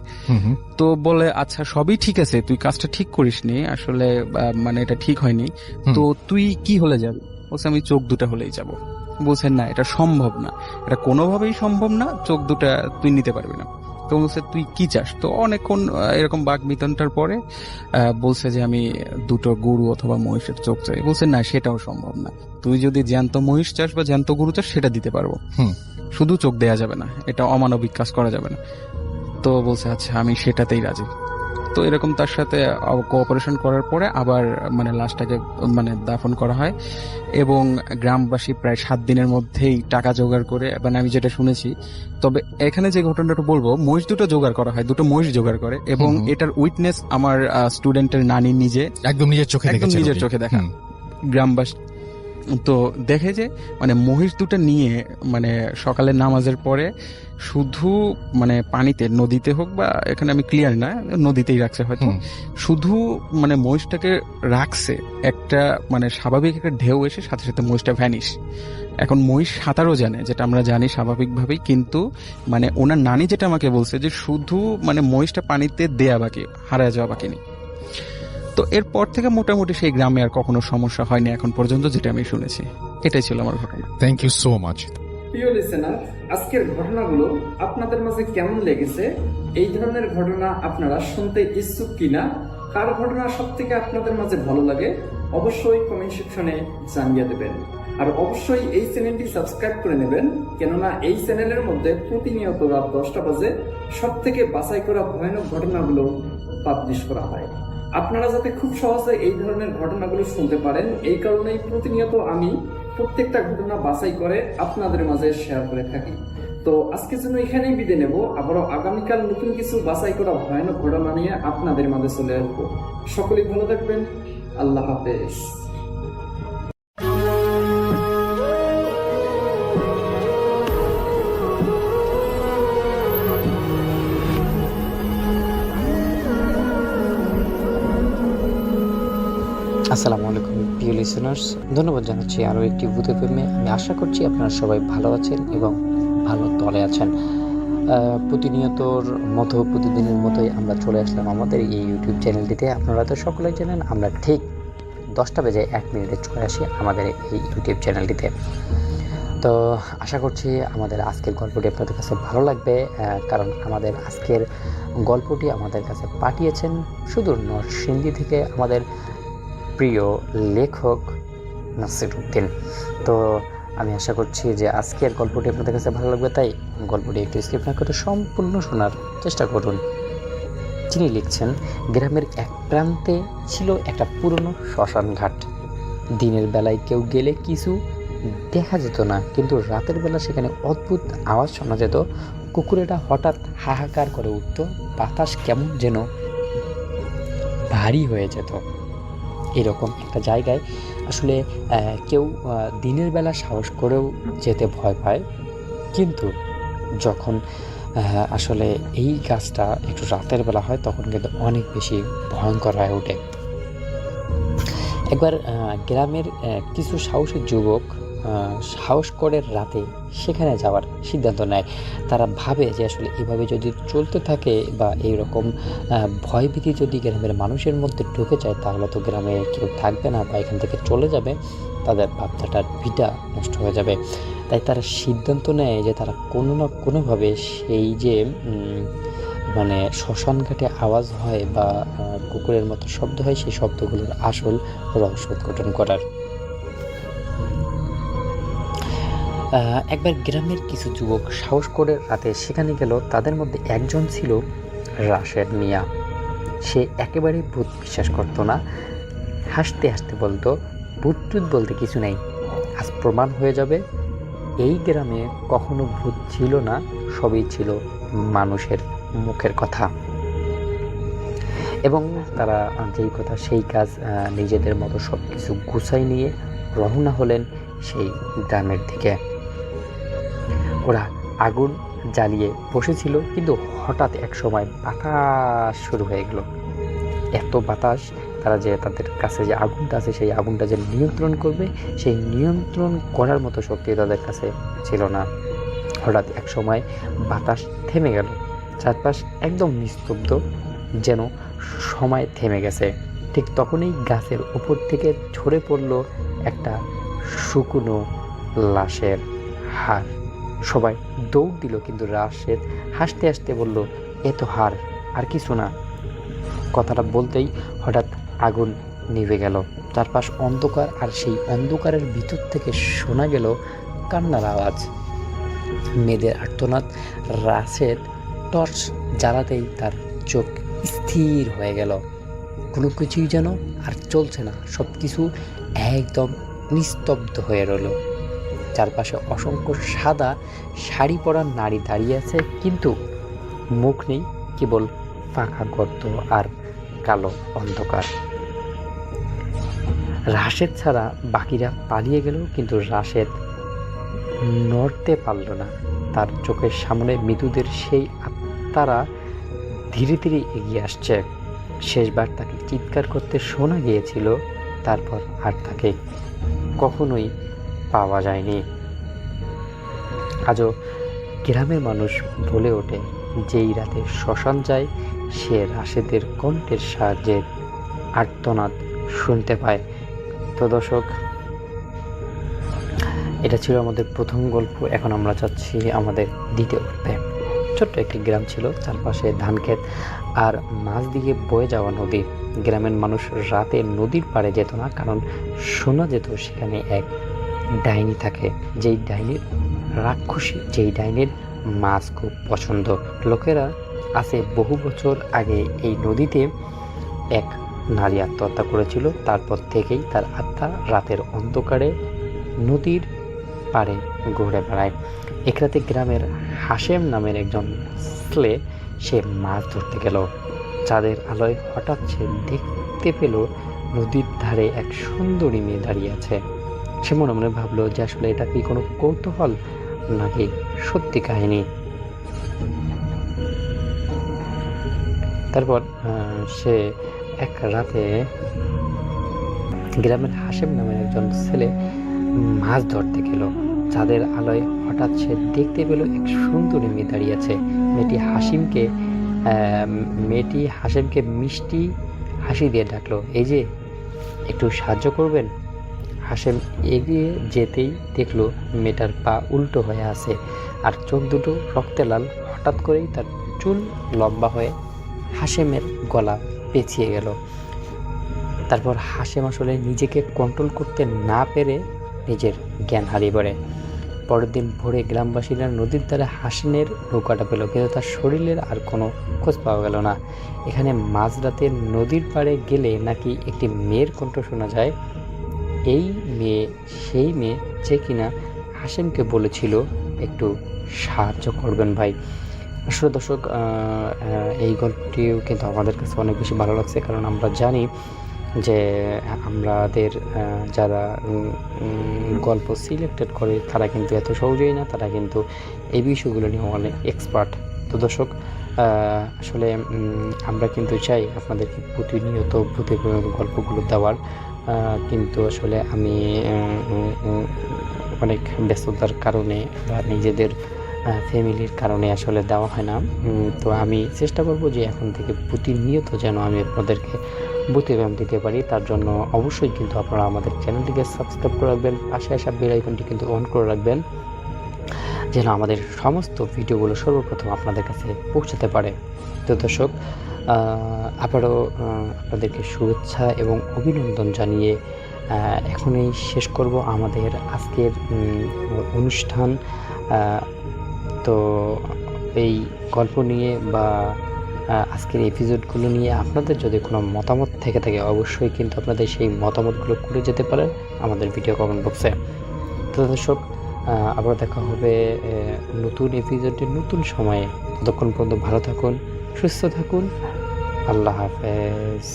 তো বলে আচ্ছা সবই ঠিক আছে, তুই কাজটা ঠিক করিসনি আসলে, মানে এটা ঠিক হয়নি, তো তুই কি হলে যাবি? বলছে আমি চোখ দুটা হলেই যাব। বলছেন না, এটা সম্ভব না, এটা কোনোভাবেই সম্ভব না, চোখ দুটা তুই নিতে পারবি না। তো বলছে তুই কি চাস? তো অনেকক্ষণ এরকম বাক বিতনটার পরে বলছে যে আমি 2টো গরু অথবা মহিষের চোখ চাই। বলছে না, সেটাও সম্ভব না, তুই যদি জ্যান্ত মহিষ চাস বা জ্যান্ত গরু চাস সেটা দিতে পারবো, শুধু চোখ দেয়া যাবে না, এটা অমানবিক কাজ করা যাবে না। তো বলছে আচ্ছা আমি সেটাতেই রাজি। তো এরকম তার সাথে কোঅপারেশন করার পরে আবার মানে লাশটাকে মানে দাফন করা হয় এবং গ্রামবাসী প্রায় 7 দিনের মধ্যেই টাকা জোগাড় করে, মানে আমি যেটা শুনেছি, তবে এখানে যে ঘটনাটা বলবো, মহিষ 2টো জোগাড় করা হয়, 2টো মহিষ জোগাড় করে এবং এটার উইটনেস আমার স্টুডেন্টের নানি নিজে একদম নিজের চোখে দেখা গ্রামবাসী। তো দেখে যে মানে মহিষ 2টা নিয়ে মানে সকালে নামাজের পরে শুধু মানে পানিতে, নদীতে হোক বা এখানে আমি ক্লিয়ার না, নদীতেই রাখছে হয়তো, শুধু মানে মহিষটাকে রাখছে, একটা মানে স্বাভাবিক একটা ঢেউ এসে সাথে সাথে মহিষটা ভ্যানিশ। এখন মহিষ সাঁতারও জানে, যেটা আমরা জানি স্বাভাবিকভাবেই, কিন্তু মানে ওনার নানি যেটা আমাকে বলছে যে শুধু মানে মহিষটা পানিতে দেয়া বাকি, হারায় যাওয়া বাকি নেই। তো এরপর থেকে মোটামুটি সেই গ্রামে আর কখনো সমস্যা হয়নি এখন পর্যন্ত, যেটা আমি শুনেছি। এটাই ছিল আমার ঘটনা। Thank you so much. প্রিয় লিসেনার, আজকের ঘটনাগুলো আপনাদের মাঝে কেমন লেগেছে? এই ধরনের ঘটনা আপনারা শুনতে ইচ্ছুক কিনা? কার ঘটনা সব থেকে আপনাদের মাঝে ভালো লাগে অবশ্যই কমেন্ট সেকশনে জানিয়ে দেবেন। আর অবশ্যই এই চ্যানেলটি সাবস্ক্রাইব করে নেবেন, কেননা এই চ্যানেলের মধ্যে প্রতিনিয়ত রাত 10টা বাজে সব থেকে বাছাই করা ভয়ানক ঘটনাগুলো পাবলিশ করা হয়। আপনারা যাতে খুব সহজে এই ধরনের ঘটনাগুলো শুনতে পারেন, এই কারণেই প্রতিনিয়ত আমি প্রত্যেকটা ঘটনা বাছাই করে আপনাদের মাঝে শেয়ার করে থাকি। তো আজকের জন্য এখানেই বিদায় নেব, আবারও আগামীকাল নতুন কিছু বাছাই করা ভয়ানক ঘটনা নিয়ে আপনাদের মাঝে চলে আসবো। সকলেই ভালো থাকবেন, আল্লাহ হাফেজ। আসসালামু আলাইকুম প্রিয় লিসেনার্স, ধন্যবাদ জানাচ্ছি আরও একটি ভূত এফএমে। আমি আশা করছি আপনারা সবাই ভালো আছেন এবং ভালো তলে আছেন। প্রতিনিয়তর মতো প্রতিদিনের মতোই আমরা চলে আসলাম আমাদের এই ইউটিউব চ্যানেলটিতে। আপনারা তো সকলেই জানেন আমরা ঠিক 10টা বেজে 1 মিনিটে চলে আসি আমাদের এই ইউটিউব চ্যানেলটিতে। তো আশা করছি আমাদের আজকের গল্পটি আপনাদের কাছে ভালো লাগবে, কারণ আমাদের আজকের গল্পটি আমাদের কাছে পাঠিয়েছেন সুদূর নরসিংদী থেকে আমাদের প্রিয় লেখক নাসির উদ্দিন। তো আমি আশা করছি যে আজকের গল্পটি আপনাদের কাছে ভালো লাগবে, তাই গল্পটি একটু স্কিপ না করে সম্পূর্ণ শোনার চেষ্টা করুন। তিনি লিখছেন, গ্রামের এক প্রান্তে ছিল একটা পুরনো শ্মশান ঘাট। দিনের বেলায় কেউ গেলে কিছু দেখা যেত না, কিন্তু রাতের বেলা সেখানে অদ্ভুত আওয়াজ শোনা যেত। কুকুরেরা হঠাৎ হাহাকার করে উঠত, বাতাস কেমন যেন ভারী হয়ে যেত। এরকম একটা জায়গায় আসলে কেউ দিনের বেলা সাহস করেও যেতে ভয় পায়, কিন্তু যখন আসলে এই গাছটা একটু রাতের বেলা হয় তখন কিন্তু অনেক বেশি ভয়ঙ্কর হয়ে ওঠে। একবার গ্রামের কিছু সাহসী যুবক সাহস করে রাতে সেখানে যাওয়ার সিদ্ধান্ত নেয়। তারা ভাবে যে আসলে এভাবে যদি চলতে থাকে বা এইরকম ভয়ভীতি যদি গ্রামের মানুষের মধ্যে ঢুকে যায় তাহলে তো গ্রামে কেউ থাকবে না বা এখান থেকে চলে যাবে, তাদের বাচ্চাটার ভিটা নষ্ট হয়ে যাবে। তাই তারা সিদ্ধান্ত নেয় যে তারা কোনো না কোনোভাবে সেই যে মানে শ্মশান ঘাটে আওয়াজ হয় বা কুকুরের মতো শব্দ হয় সেই শব্দগুলোর আসল রহস্য উদ্ঘাটন করার। একবার গ্রামের কিছু যুবক সাহস করে রাতে সেখানে গেল। তাদের মধ্যে একজন ছিল রাশেদ মিয়া। সে একেবারেই ভূত বিশ্বাস করতো না। হাসতে হাসতে বলতো, ভূত টুত বলতে কিছু নেই, আজ প্রমাণ হয়ে যাবে এই গ্রামে কখনো ভূত ছিল না, সবই ছিল মানুষের মুখের কথা। এবং তারা যেই কথা সেই কাজ, নিজেদের মতো সব কিছু গুছাই নিয়ে রওনা হলেন সেই গ্রামের দিকে। ওরা আগুন জ্বালিয়ে বসেছিল, কিন্তু হঠাৎ এক সময় বাতাস শুরু হয়ে গেল। এত বাতাস, তারা যে তাদের কাছে যে আগুনটা আছে সেই আগুনটা যে নিয়ন্ত্রণ করবে সেই নিয়ন্ত্রণ করার মতো শক্তি তাদের কাছে ছিল না। হঠাৎ এক সময় বাতাস থেমে গেল, চারপাশ একদম নিস্তব্ধ, যেন সময় থেমে গেছে। ঠিক তখনই গাছের উপর থেকে ঝরে পড়ল একটা শুকনো লাশের হাড়। সবাই দৌড় দিল, কিন্তু রাশেদ হাসতে হাসতে বলল, এ তো হাড়, আর কিছু না। কথাটা বলতেই হঠাৎ আগুন নিভে গেল, চারপাশ অন্ধকার, আর সেই অন্ধকারের ভিতর থেকে শোনা গেল কান্নার আওয়াজ, মেয়েদের আর্তনাদ। রাশেদ টর্চ জ্বালাতেই তার চোখ স্থির হয়ে গেল। কোনো কিছুই যেন আর চলছে না, সব কিছু একদম নিস্তব্ধ হয়ে রইল। চারপাশে অসংখ্য সাদা শাড়ি পরা নারী দাঁড়িয়ে আছে, কিন্তু মুখ নেই, কেবল ফাঁকা গর্ত আর কালো অন্ধকার। রাশেদ ছাড়া বাকিরা পালিয়ে গেল, কিন্তু রাশেদ নড়তে পারল না। তার চোখের সামনে মৃতদের সেই আত্মারা ধীরে ধীরে এগিয়ে আসছে। শেষবার তাকে চিৎকার করতে শোনা গিয়েছিল, তারপর আর তাকে কখনোই পাওয়া যায়নি। আজও গ্রামের মানুষ বলে ওঠে, যেই রাতে শ্মশান যায় সে রাশেদের কণ্ঠের সাহায্যে আর্তনাদ শুনতে পায়। তো দর্শক, এটা ছিল আমাদের প্রথম গল্প। এখন আমরা যাচ্ছি আমাদের দ্বিতীয় গল্পে। ছোট্ট একটি গ্রাম ছিল, চারপাশে ধান ক্ষেত আর মাছ দিয়ে বয়ে যাওয়া নদী। গ্রামের মানুষ রাতে নদীর পাড়ে যেত না, কারণ শোনা যেত সেখানে এক ডাইনি থাকে, যেই ডাইনির রাক্ষসী, যেই ডাইনির মাছ খুব পছন্দ। লোকেরা আছে বহু বছর আগে এই নদীতে এক নারী আত্মহত্যা করেছিল। তারপর থেকেই তার আত্মা রাতের অন্ধকারে নদীর পাড়ে ঘুরে বেড়ায়। এক রাতে গ্রামের হাশেম নামের একজন ছেলে সে মাছ ধরতে গেল। চাঁদের আলোয় হঠাৎ সে দেখতে পেল নদীর ধারে এক সুন্দরী মেয়ে দাঁড়িয়ে আছে। সে মনে মনে ভাবলো যে আসলে এটা কি কোনো কৌতূহল নাকি সত্যি কাহিনী। তারপর সে এক রাতে গ্রামের হাশেম নামের একজন ছেলে মাছ ধরতে গেল। চাঁদের আলোয় হঠাৎ সে দেখতে পেল এক সুন্দরী মেয়ে দাঁড়িয়ে আছে। মেয়েটি হাশেমকে মিষ্টি হাসি দিয়ে ডাকলো, এই যে একটু সাহায্য করবেন। হাশেম এগিয়ে যেতেই দেখলো মেয়েটার পা উল্টো হয়ে আছে আর চোখ দুটো রক্তে লাল। হঠাৎ করেই তার চুল লম্বা হয়ে হাশেমের গলা পেঁচিয়ে গেল। তারপর হাশেম আসলে নিজেকে কন্ট্রোল করতে না পেরে নিজের জ্ঞান হারিয়ে পড়ে। পরের দিন ভোরে গ্রামবাসীরা নদীর ধারে হাসিনের নৌকাটা পেল, কিন্তু তার শরীরের আর কোনো খোঁজ পাওয়া গেল না। এখানে মাঝরাতে নদীর পাড়ে গেলে নাকি একটি মেয়ের কণ্ঠ শোনা যায়। এই মেয়ে সেই মেয়ে যে কিনা হাসিমকে বলেছিল একটু সাহায্য করবেন ভাই। আসলে দর্শক, এই গল্পটিও কিন্তু আমাদের কাছে অনেক বেশি ভালো লাগছে, কারণ আমরা জানি যে আমাদের যারা গল্প সিলেক্টেড করে তারা কিন্তু এত সহজেই না, তারা কিন্তু এই বিষয়গুলো নিয়ে অনেক এক্সপার্ট। তো দর্শক, আসলে আমরা কিন্তু চাই আপনাদেরকে প্রতিনিয়ত ভূতের গল্পগুলো দেওয়ার, কিন্তু আসলে আমি অনেক ব্যস্ততার কারণে বা নিজেদের ফ্যামিলির কারণে আসলে দেওয়া হয় না। তো আমি চেষ্টা করব যে এখন থেকে প্রতিনিয়ত যেন আমি আপনাদেরকে ভূতে ব্যায়াম দিতে পারি। তার জন্য অবশ্যই কিন্তু আপনারা আমাদের চ্যানেলটিকে সাবস্ক্রাইব করে রাখবেন, পাশে আসা বেল আইকনটি কিন্তু অন করে রাখবেন, যেন আমাদের সমস্ত ভিডিওগুলো সর্বপ্রথম আপনাদের কাছে পৌঁছাতে পারে। তো দর্শক, আবারও আপনাদেরকে শুভেচ্ছা এবং অভিনন্দন জানিয়ে এখনই শেষ করব আমাদের আজকের অনুষ্ঠান। তো এই গল্প নিয়ে বা আজকের এপিসোডগুলো নিয়ে আপনাদের যদি কোনো মতামত থেকে থাকে অবশ্যই কিন্তু আপনাদের সেই মতামতগুলো করে যেতে পারেন আমাদের ভিডিও কমেন্ট বক্সে। তো দর্শক, আবার দেখা হবে নতুন এপিসোডে নতুন সময়ে। ততক্ষণ পর্যন্ত ভালো থাকুন, সুস্থ থাকুন। আল্লাহ হাফেজ।